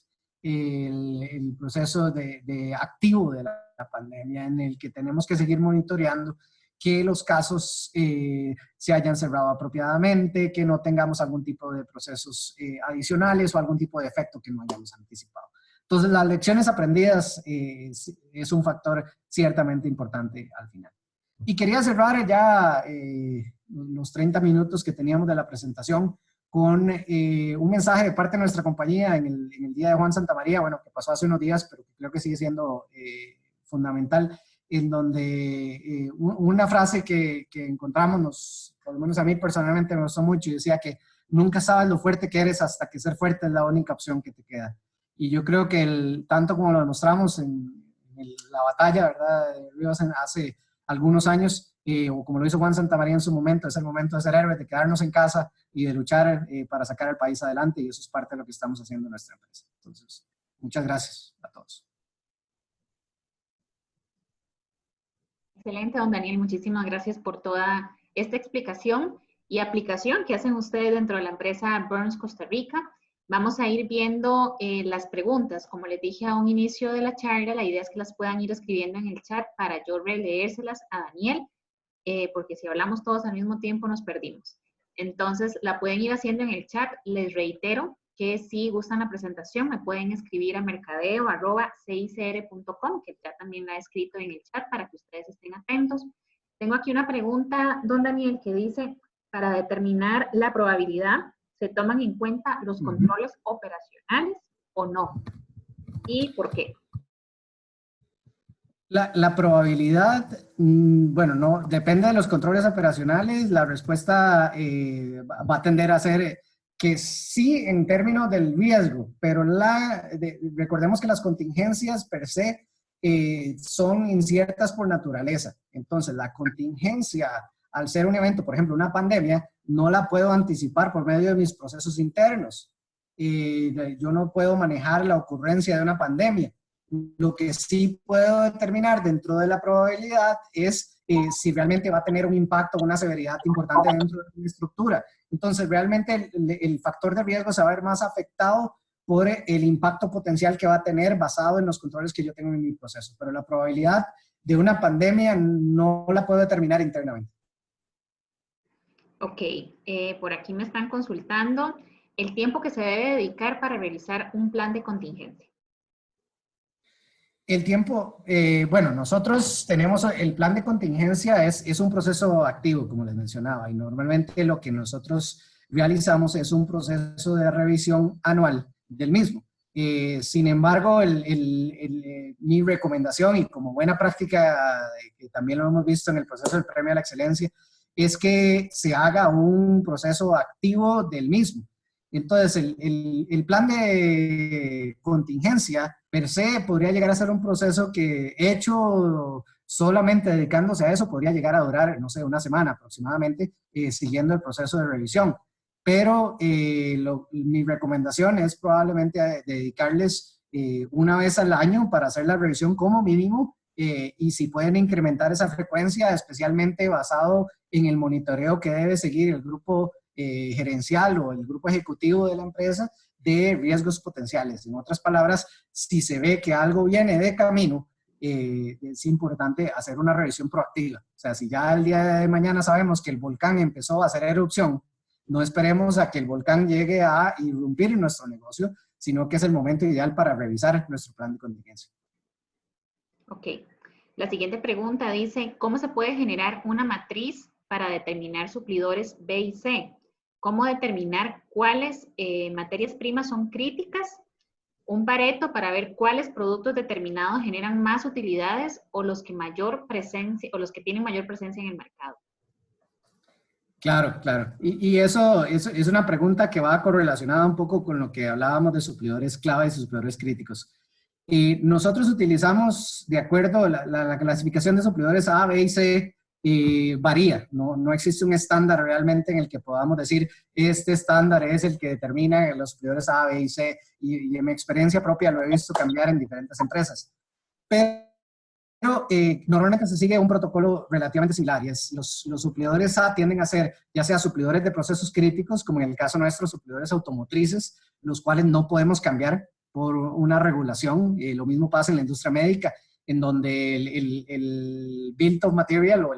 el proceso de activo de la pandemia, en el que tenemos que seguir monitoreando que los casos se hayan cerrado apropiadamente, que no tengamos algún tipo de procesos adicionales o algún tipo de efecto que no hayamos anticipado. Entonces, las lecciones aprendidas es un factor ciertamente importante al final. Y quería cerrar ya los 30 minutos que teníamos de la presentación con un mensaje de parte de nuestra compañía en el Día de Juan Santamaría, bueno, que pasó hace unos días, pero que creo que sigue siendo fundamental, en donde una frase que encontramos, por lo menos a mí personalmente me gustó mucho, y decía que nunca sabes lo fuerte que eres hasta que ser fuerte es la única opción que te queda. Y yo creo que tanto como lo demostramos en la batalla, ¿verdad?, de Ríos hace algunos años, o como lo hizo Juan Santamaría en su momento, es el momento de ser héroes, de quedarnos en casa y de luchar para sacar al país adelante, y eso es parte de lo que estamos haciendo en nuestra empresa. Entonces, muchas gracias a todos. Excelente, don Daniel. Muchísimas gracias por toda esta explicación y aplicación que hacen ustedes dentro de la empresa Burns Costa Rica. Vamos a ir viendo las preguntas. Como les dije a un inicio de la charla, la idea es que las puedan ir escribiendo en el chat para yo releérselas a Daniel, porque si hablamos todos al mismo tiempo nos perdimos. Entonces, la pueden ir haciendo en el chat. Les reitero que si gustan la presentación, me pueden escribir a mercadeo@cicr.com, que ya también la he escrito en el chat para que ustedes estén atentos. Tengo aquí una pregunta, don Daniel, que dice, para determinar la probabilidad, ¿se toman en cuenta los controles operacionales o no? ¿Y por qué? La probabilidad, bueno, no, depende de los controles operacionales. La respuesta va a tender a ser que sí en términos del riesgo, pero recordemos que las contingencias per se son inciertas por naturaleza. Entonces, la contingencia, al ser un evento, por ejemplo, una pandemia, no la puedo anticipar por medio de mis procesos internos. Yo no puedo manejar la ocurrencia de una pandemia. Lo que sí puedo determinar dentro de la probabilidad es si realmente va a tener un impacto, una severidad importante dentro de mi estructura. Entonces, realmente el factor de riesgo se va a ver más afectado por el impacto potencial que va a tener basado en los controles que yo tengo en mi proceso. Pero la probabilidad de una pandemia no la puedo determinar internamente. Ok, por aquí me están consultando el tiempo que se debe dedicar para realizar un plan de contingencia. El tiempo, bueno, nosotros tenemos el plan de contingencia, es un proceso activo, como les mencionaba, y normalmente lo que nosotros realizamos es un proceso de revisión anual del mismo. Sin embargo, mi recomendación, y como buena práctica, que también lo hemos visto en el proceso del Premio a la Excelencia, es que se haga un proceso activo del mismo. Entonces, el plan de contingencia per se podría llegar a ser un proceso que hecho solamente dedicándose a eso podría llegar a durar, no sé, una semana aproximadamente, siguiendo el proceso de revisión. Pero mi recomendación es probablemente dedicarles una vez al año para hacer la revisión como mínimo, y si pueden incrementar esa frecuencia, especialmente basado en el monitoreo que debe seguir el grupo gerencial o el grupo ejecutivo de la empresa de riesgos potenciales. En otras palabras, si se ve que algo viene de camino, es importante hacer una revisión proactiva. O sea, si ya el día de mañana sabemos que el volcán empezó a hacer erupción, no esperemos a que el volcán llegue a irrumpir en nuestro negocio, sino que es el momento ideal para revisar nuestro plan de contingencia. Ok. La siguiente pregunta dice, ¿cómo se puede generar una matriz para determinar suplidores B y C? ¿Cómo determinar cuáles materias primas son críticas? Un Pareto para ver cuáles productos determinados generan más utilidades o los que mayor presencia o los que tienen mayor presencia en el mercado. Claro, claro. Y eso es una pregunta que va correlacionada un poco con lo que hablábamos de suplidores claves y suplidores críticos. Nosotros utilizamos, de acuerdo, la clasificación de suplidores A, B y C varía. No existe un estándar realmente en el que podamos decir, este estándar es el que determina los suplidores A, B y C. Y en mi experiencia propia lo he visto cambiar en diferentes empresas. Pero normalmente se sigue un protocolo relativamente similar, y los suplidores A tienden a ser ya sea suplidores de procesos críticos, como en el caso nuestro, suplidores automotrices, los cuales no podemos cambiar por una regulación. Lo mismo pasa en la industria médica, en donde el bill of material o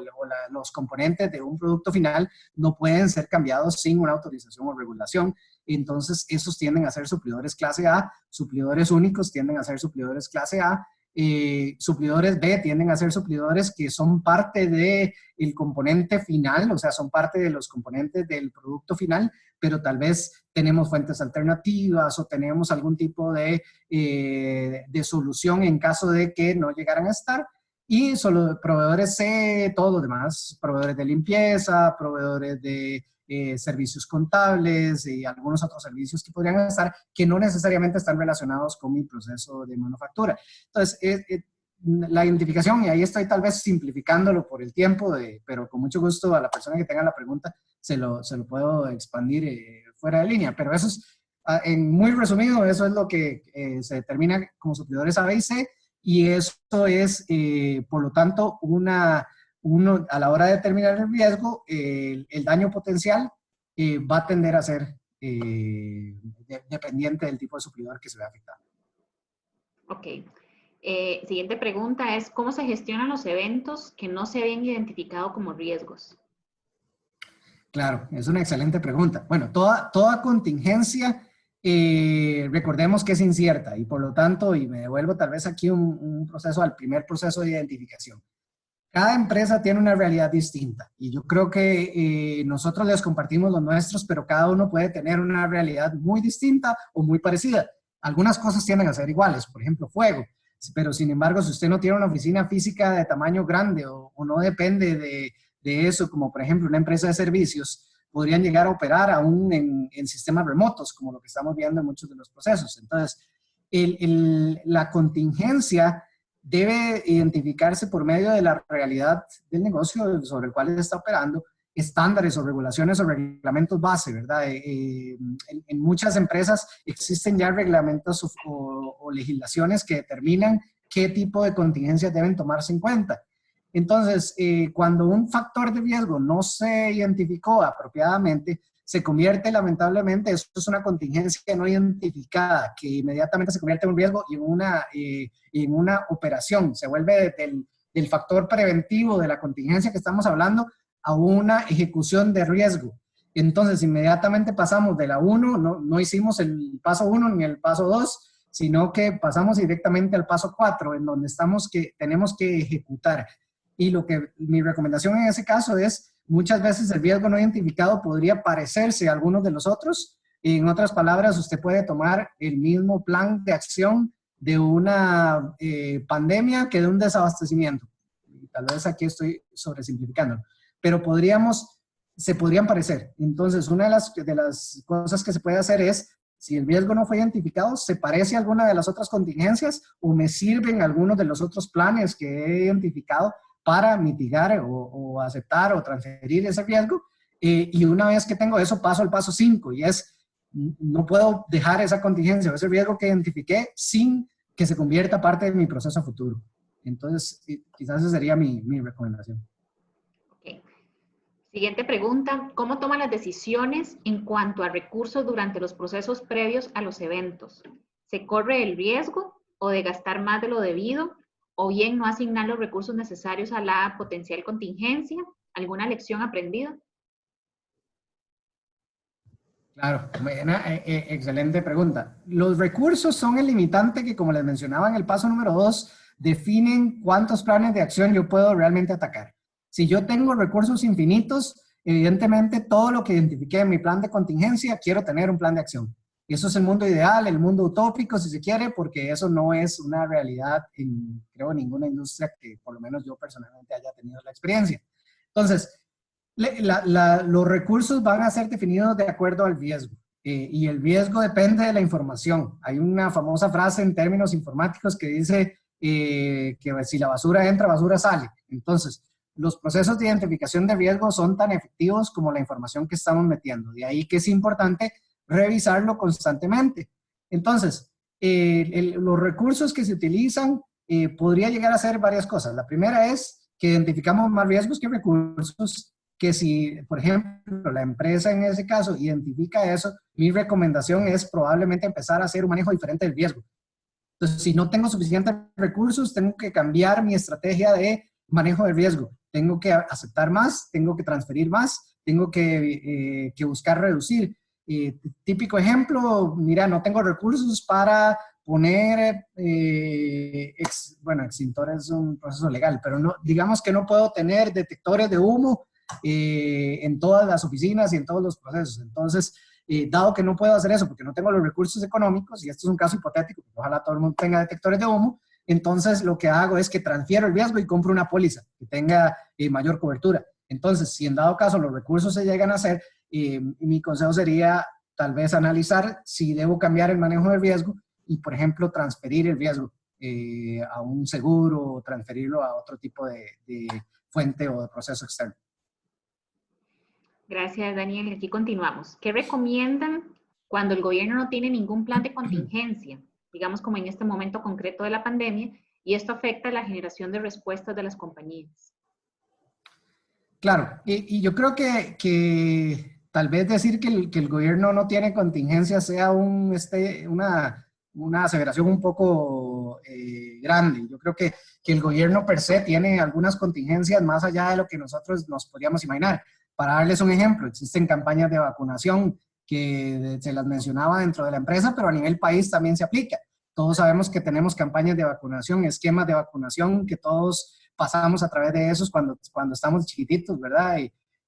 los componentes de un producto final no pueden ser cambiados sin una autorización o regulación. Entonces, esos tienden a ser suplidores clase A, suplidores únicos tienden a ser suplidores clase A, Suplidores B tienden a ser suplidores que son parte del componente final, o sea, son parte de los componentes del producto final, pero tal vez tenemos fuentes alternativas o tenemos algún tipo de solución en caso de que no llegaran a estar. Y solo proveedores C, todos los demás, proveedores de limpieza, proveedores de servicios contables y algunos otros servicios que podrían estar, que no necesariamente están relacionados con mi proceso de manufactura. Entonces, la identificación, y ahí estoy tal vez simplificándolo por el tiempo, pero con mucho gusto a la persona que tenga la pregunta se lo puedo expandir fuera de línea, pero eso es, en muy resumido, eso es lo que se determina como suplidores A, B y C, y esto es, por lo tanto, a la hora de determinar el riesgo, el daño potencial va a tender a ser dependiente del tipo de suplidor que se vea afectado. Ok. Siguiente pregunta es, ¿cómo se gestionan los eventos que no se habían identificado como riesgos? Claro, es una excelente pregunta. Bueno, toda contingencia, recordemos que es incierta y por lo tanto, y me devuelvo tal vez aquí un proceso al primer proceso de identificación. Cada empresa tiene una realidad distinta y yo creo que nosotros les compartimos los nuestros, pero cada uno puede tener una realidad muy distinta o muy parecida. Algunas cosas tienden a ser iguales, por ejemplo, fuego, pero sin embargo, si usted no tiene una oficina física de tamaño grande o no depende de eso, como por ejemplo una empresa de servicios, podrían llegar a operar aún en sistemas remotos, como lo que estamos viendo en muchos de los procesos. Entonces, la contingencia debe identificarse por medio de la realidad del negocio sobre el cual se está operando, estándares o regulaciones o reglamentos base, ¿verdad? En muchas empresas existen ya reglamentos o legislaciones que determinan qué tipo de contingencias deben tomarse en cuenta. Entonces, cuando un factor de riesgo no se identificó apropiadamente, se convierte lamentablemente, esto es una contingencia no identificada, que inmediatamente se convierte en un riesgo y en una operación. Se vuelve del factor preventivo de la contingencia que estamos hablando a una ejecución de riesgo. Entonces, inmediatamente pasamos de la 1, no hicimos el paso 1 ni el paso 2, sino que pasamos directamente al paso 4, en donde tenemos que ejecutar. Y mi recomendación en ese caso es, muchas veces el riesgo no identificado podría parecerse a algunos de los otros. En otras palabras, usted puede tomar el mismo plan de acción de una pandemia que de un desabastecimiento. Tal vez aquí estoy sobresimplificándolo, pero se podrían parecer. Entonces, una de las cosas que se puede hacer es, si el riesgo no fue identificado, ¿se parece a alguna de las otras contingencias o me sirven algunos de los otros planes que he identificado para mitigar o aceptar o transferir ese riesgo? Y una vez que tengo eso, paso al paso 5, y es, no puedo dejar esa contingencia o ese riesgo que identifiqué sin que se convierta parte de mi proceso futuro. Entonces, quizás esa sería mi recomendación. Okay. Siguiente pregunta, ¿cómo toman las decisiones en cuanto a recursos durante los procesos previos a los eventos? ¿Se corre el riesgo o de gastar más de lo debido? ¿O bien no asignar los recursos necesarios a la potencial contingencia? ¿Alguna lección aprendida? Claro, excelente pregunta. Los recursos son el limitante que, como les mencionaba en el paso número 2, definen cuántos planes de acción yo puedo realmente atacar. Si yo tengo recursos infinitos, evidentemente todo lo que identifiqué en mi plan de contingencia, quiero tener un plan de acción. Y eso es el mundo ideal, el mundo utópico, si se quiere, porque eso no es una realidad en, creo, ninguna industria que por lo menos yo personalmente haya tenido la experiencia. Entonces, los recursos van a ser definidos de acuerdo al riesgo. Y el riesgo depende de la información. Hay una famosa frase en términos informáticos que dice que si la basura entra, basura sale. Entonces, los procesos de identificación de riesgo son tan efectivos como la información que estamos metiendo. De ahí que es importante revisarlo constantemente. Entonces, los recursos que se utilizan podría llegar a ser varias cosas. La primera es que identificamos más riesgos que recursos, que si, por ejemplo, la empresa en ese caso identifica eso, mi recomendación es probablemente empezar a hacer un manejo diferente del riesgo. Entonces, si no tengo suficientes recursos, tengo que cambiar mi estrategia de manejo de riesgo. Tengo que aceptar más, tengo que transferir más, tengo que buscar reducir. Típico ejemplo, mira, no tengo recursos para poner, bueno, extintor es un proceso legal, pero no, digamos que no puedo tener detectores de humo en todas las oficinas y en todos los procesos. Entonces, dado que no puedo hacer eso porque no tengo los recursos económicos, y esto es un caso hipotético, ojalá todo el mundo tenga detectores de humo, entonces lo que hago es que transfiero el riesgo y compro una póliza que tenga mayor cobertura. Entonces, si en dado caso los recursos se llegan a hacer, mi consejo sería tal vez analizar si debo cambiar el manejo del riesgo y, por ejemplo, transferir el riesgo a un seguro o transferirlo a otro tipo de fuente o de proceso externo. Gracias, Daniel. Aquí continuamos. ¿Qué recomiendan cuando el gobierno no tiene ningún plan de contingencia, digamos como en este momento concreto de la pandemia, y esto afecta la generación de respuestas de las compañías? Claro, y yo creo que tal vez decir que el gobierno no tiene contingencia sea una aseveración un poco grande. Yo creo que el gobierno per se tiene algunas contingencias más allá de lo que nosotros nos podríamos imaginar. Para darles un ejemplo, existen campañas de vacunación que se las mencionaba dentro de la empresa, pero a nivel país también se aplica. Todos sabemos que tenemos campañas de vacunación, esquemas de vacunación que todos pasamos a través de esos cuando estamos chiquititos, ¿verdad?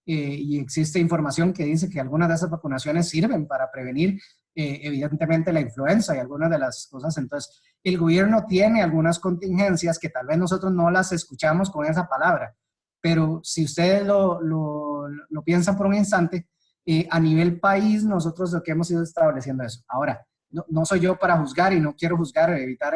Y existe información que dice que algunas de esas vacunaciones sirven para prevenir evidentemente la influenza y algunas de las cosas. Entonces, el gobierno tiene algunas contingencias que tal vez nosotros no las escuchamos con esa palabra, pero si ustedes lo piensan por un instante, a nivel país nosotros lo que hemos ido estableciendo eso. Ahora, no soy yo para juzgar y no quiero juzgar, evitar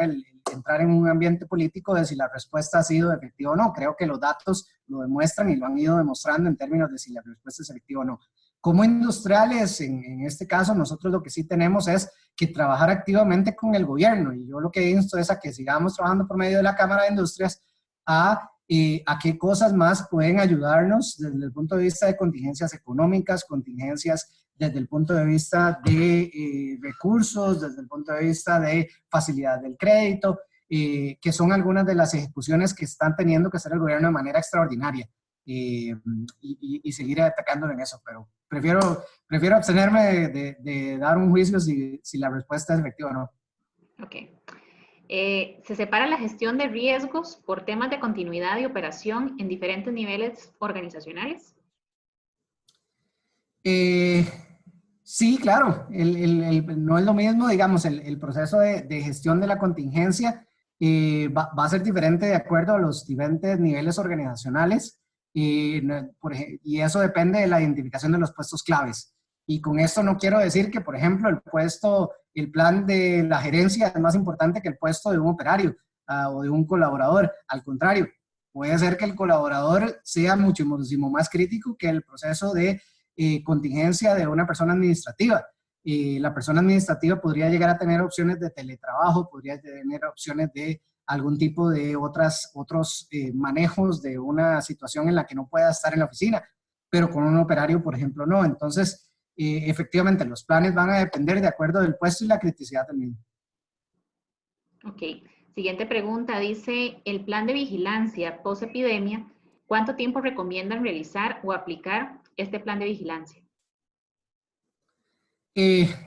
entrar en un ambiente político de si la respuesta ha sido efectiva o no. Creo que los datos lo demuestran y lo han ido demostrando en términos de si la respuesta es efectiva o no. Como industriales, en este caso, nosotros lo que sí tenemos es que trabajar activamente con el gobierno, y yo lo que insto es a que sigamos trabajando por medio de la Cámara de Industrias a qué cosas más pueden ayudarnos desde el punto de vista de contingencias económicas, contingencias desde el punto de vista de recursos, desde el punto de vista de facilidad del crédito, que son algunas de las ejecuciones que están teniendo que hacer el gobierno de manera extraordinaria, y seguir atacándolo en eso, pero prefiero abstenerme de dar un juicio si la respuesta es efectiva o no. Ok. Se separa la gestión de riesgos por temas de continuidad y operación en diferentes niveles organizacionales. Sí, claro, no es lo mismo, digamos, el proceso de gestión de la contingencia va a ser diferente de acuerdo a los diferentes niveles organizacionales, y eso depende de la identificación de los puestos claves. Y con esto no quiero decir que, por ejemplo, el plan de la gerencia es más importante que el puesto de un operario o de un colaborador. Al contrario, puede ser que el colaborador sea muchísimo más crítico que el proceso de contingencia de una persona administrativa. La persona administrativa podría llegar a tener opciones de teletrabajo, podría tener opciones de algún tipo de otros manejos de una situación en la que no pueda estar en la oficina, pero con un operario, por ejemplo, no. Entonces, efectivamente, los planes van a depender de acuerdo del puesto y la criticidad del mismo. Ok. Siguiente pregunta, dice, el plan de vigilancia post-epidemia, ¿cuánto tiempo recomiendan realizar o aplicar este plan de vigilancia?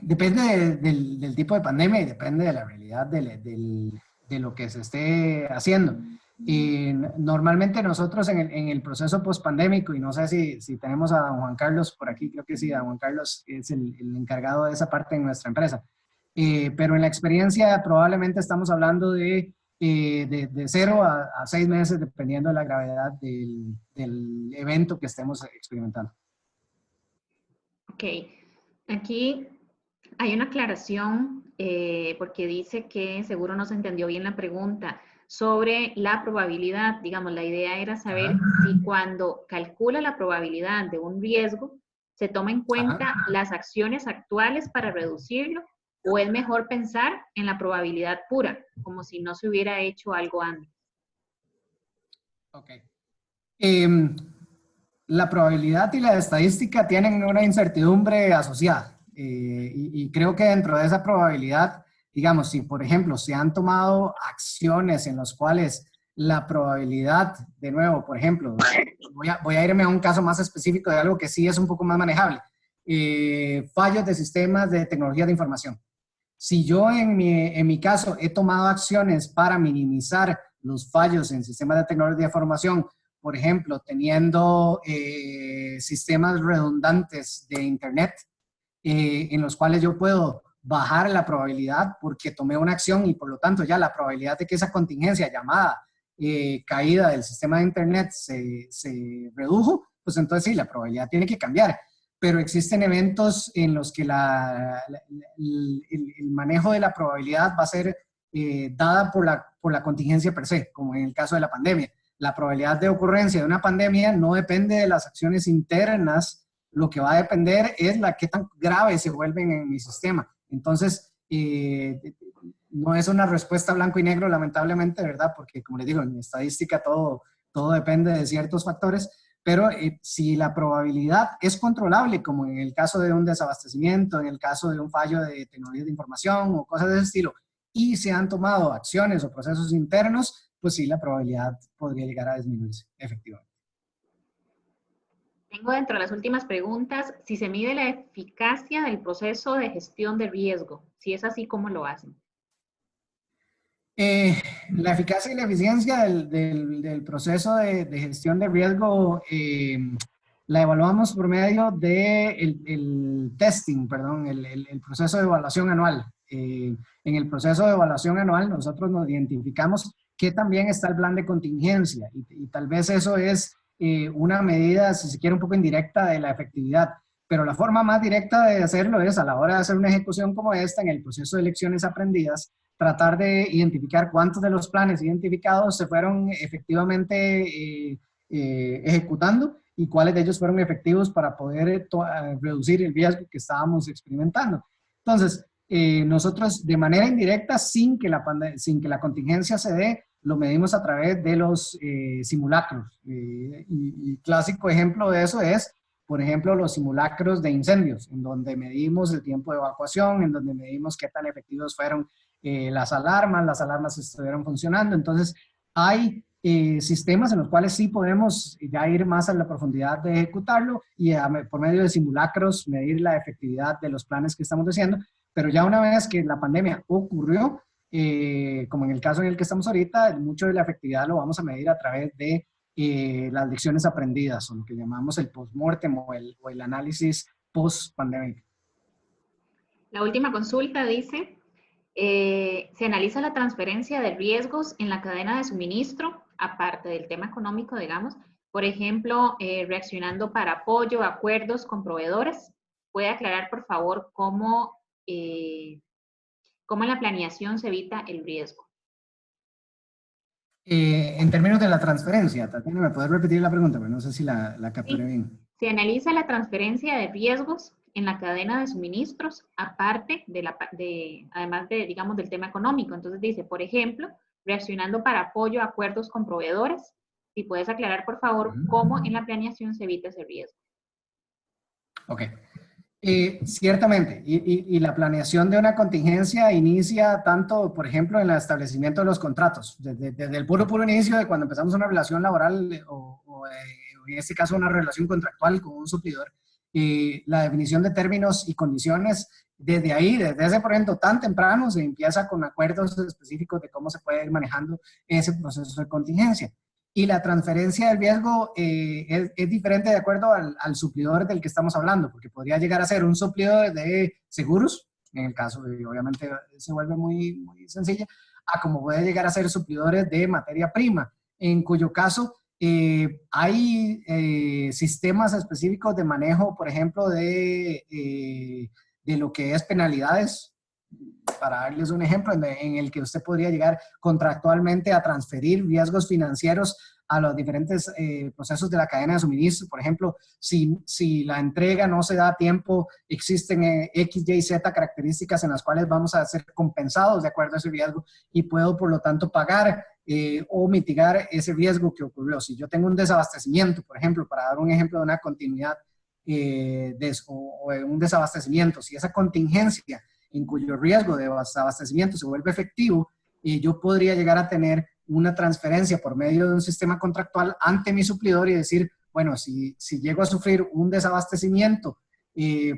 Depende del tipo de pandemia y depende de la realidad de lo que se esté haciendo. Normalmente nosotros en el proceso post-pandémico, y no sé si tenemos a don Juan Carlos por aquí, creo que sí, a Juan Carlos es el encargado de esa parte en nuestra empresa. Pero en la experiencia probablemente estamos hablando de 0 a 6 meses, dependiendo de la gravedad del evento que estemos experimentando. Ok, aquí hay una aclaración porque dice que seguro no se entendió bien la pregunta sobre la probabilidad. Digamos, la idea era saber si cuando calcula la probabilidad de un riesgo se toma en cuenta las acciones actuales para reducirlo, o es mejor pensar en la probabilidad pura, como si no se hubiera hecho algo antes. Ok. La probabilidad y la estadística tienen una incertidumbre asociada, y creo que dentro de esa probabilidad, digamos, si por ejemplo se han tomado acciones en las cuales la probabilidad, de nuevo, por ejemplo, voy a irme a un caso más específico de algo que sí es un poco más manejable, fallos de sistemas de tecnología de información. Si yo en mi caso he tomado acciones para minimizar los fallos en sistemas de tecnología de información, por ejemplo, teniendo sistemas redundantes de Internet, en los cuales yo puedo bajar la probabilidad porque tomé una acción y por lo tanto ya la probabilidad de que esa contingencia llamada caída del sistema de Internet se redujo, pues entonces sí, la probabilidad tiene que cambiar. Pero existen eventos en los que el manejo de la probabilidad va a ser dada por la contingencia per se, como en el caso de la pandemia. La probabilidad de ocurrencia de una pandemia no depende de las acciones internas, lo que va a depender es la qué tan grave se vuelven en mi sistema. Entonces, no es una respuesta blanco y negro, lamentablemente, ¿verdad? Porque, como les digo, en estadística todo depende de ciertos factores, pero si la probabilidad es controlable, como en el caso de un desabastecimiento, en el caso de un fallo de tecnología de información o cosas de ese estilo, y se han tomado acciones o procesos internos, pues sí, la probabilidad podría llegar a disminuirse, efectivamente. Tengo dentro de las últimas preguntas, si se mide la eficacia del proceso de gestión de riesgo. Si es así, ¿cómo lo hacen? La eficacia y la eficiencia del proceso de gestión de riesgo la evaluamos por medio del el testing, perdón, el proceso de evaluación anual. En el proceso de evaluación anual nosotros nos identificamos que también está el plan de contingencia y tal vez eso es una medida, si se quiere, un poco indirecta de la efectividad. Pero la forma más directa de hacerlo es a la hora de hacer una ejecución como esta, en el proceso de lecciones aprendidas, tratar de identificar cuántos de los planes identificados se fueron efectivamente ejecutando y cuáles de ellos fueron efectivos para poder reducir el riesgo que estábamos experimentando. Entonces, nosotros de manera indirecta, sin que la contingencia se dé, lo medimos a través de los simulacros. Y clásico ejemplo de eso es, por ejemplo, los simulacros de incendios, en donde medimos el tiempo de evacuación, en donde medimos qué tan efectivos fueron las alarmas estuvieron funcionando. Entonces, hay sistemas en los cuales sí podemos ya ir más a la profundidad de ejecutarlo y por medio de simulacros medir la efectividad de los planes que estamos haciendo. Pero ya una vez que la pandemia ocurrió, como en el caso en el que estamos ahorita, mucho de la efectividad lo vamos a medir a través de las lecciones aprendidas, o lo que llamamos el post-mortem o el análisis post-pandémico. La última consulta dice, se analiza la transferencia de riesgos en la cadena de suministro, aparte del tema económico, digamos, por ejemplo, reaccionando para apoyo a acuerdos con proveedores. ¿Puede aclarar, por favor, cómo en la planeación se evita el riesgo? En términos de la transferencia, Tatiana, ¿me puedes repetir la pregunta? Pero no sé si la capturé Sí. bien. Se analiza la transferencia de riesgos en la cadena de suministros, aparte además de, digamos, del tema económico. Entonces dice, por ejemplo, reaccionando para apoyo a acuerdos con proveedores. Si puedes aclarar, por favor, cómo en la planeación se evita ese riesgo. Ok. Ciertamente, y la planeación de una contingencia inicia tanto, por ejemplo, en el establecimiento de los contratos, desde el puro inicio de cuando empezamos una relación laboral o en este caso una relación contractual con un suplidor, la definición de términos y condiciones, desde ahí, desde ese momento tan temprano, se empieza con acuerdos específicos de cómo se puede ir manejando ese proceso de contingencia. Y la transferencia del riesgo es diferente de acuerdo al suplidor del que estamos hablando, porque podría llegar a ser un suplidor de seguros, en el caso de, obviamente se vuelve muy sencilla, a como puede llegar a ser suplidores de materia prima, en cuyo caso hay sistemas específicos de manejo, por ejemplo, de lo que es penalidades. Para darles un ejemplo, en el que usted podría llegar contractualmente a transferir riesgos financieros a los diferentes procesos de la cadena de suministro. Por ejemplo, si la entrega no se da a tiempo, existen X, Y, Z características en las cuales vamos a ser compensados de acuerdo a ese riesgo y puedo, por lo tanto, pagar o mitigar ese riesgo que ocurrió. Si yo tengo un desabastecimiento, por ejemplo, para dar un ejemplo de una continuidad o un desabastecimiento, si esa contingencia en cuyo riesgo de desabastecimiento se vuelve efectivo, yo podría llegar a tener una transferencia por medio de un sistema contractual ante mi suplidor y decir, bueno, si llego a sufrir un desabastecimiento,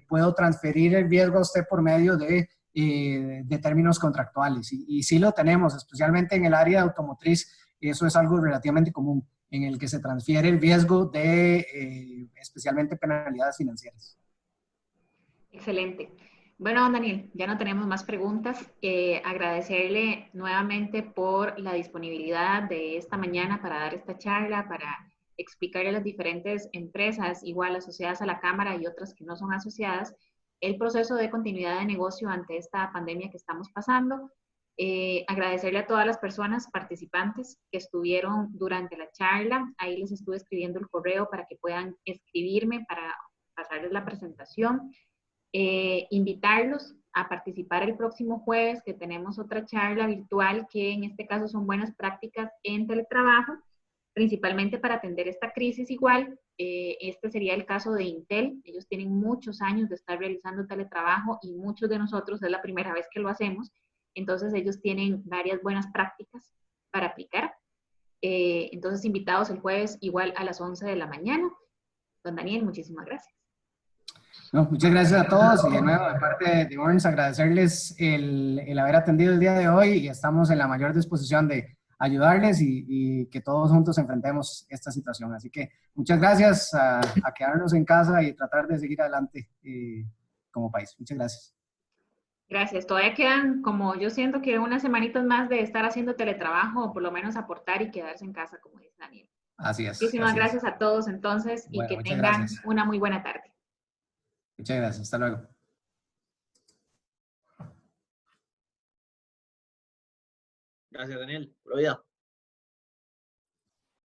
puedo transferir el riesgo a usted por medio de de términos contractuales. Y sí lo tenemos, especialmente en el área de automotriz, eso es algo relativamente común, en el que se transfiere el riesgo de especialmente penalidades financieras. Excelente. Bueno, don Daniel, ya no tenemos más preguntas. Agradecerle nuevamente por la disponibilidad de esta mañana para dar esta charla, para explicarle a las diferentes empresas, igual asociadas a la Cámara y otras que no son asociadas, el proceso de continuidad de negocio ante esta pandemia que estamos pasando. Agradecerle a todas las personas participantes que estuvieron durante la charla. Ahí les estuve escribiendo el correo para que puedan escribirme para pasarles la presentación. Invitarlos a participar el próximo jueves, que tenemos otra charla virtual que en este caso son buenas prácticas en teletrabajo, principalmente para atender esta crisis igual. Este sería el caso de Intel. Ellos tienen muchos años de estar realizando teletrabajo y muchos de nosotros es la primera vez que lo hacemos. Entonces ellos tienen varias buenas prácticas para aplicar. Entonces invitados el jueves igual a las 11 de la mañana. Don Daniel, muchísimas gracias. No, muchas gracias a todos y de nuevo de parte de Burns agradecerles el haber atendido el día de hoy y estamos en la mayor disposición de ayudarles y que todos juntos enfrentemos esta situación. Así que muchas gracias a quedarnos en casa y tratar de seguir adelante como país. Muchas gracias. Gracias. Todavía quedan, como yo siento que unas semanitas más de estar haciendo teletrabajo o por lo menos aportar y quedarse en casa, como dice Daniel. Así es. Muchísimas gracias a todos entonces y que tengan una muy buena tarde. Muchas gracias. Hasta luego. Gracias, Daniel. Por la vida.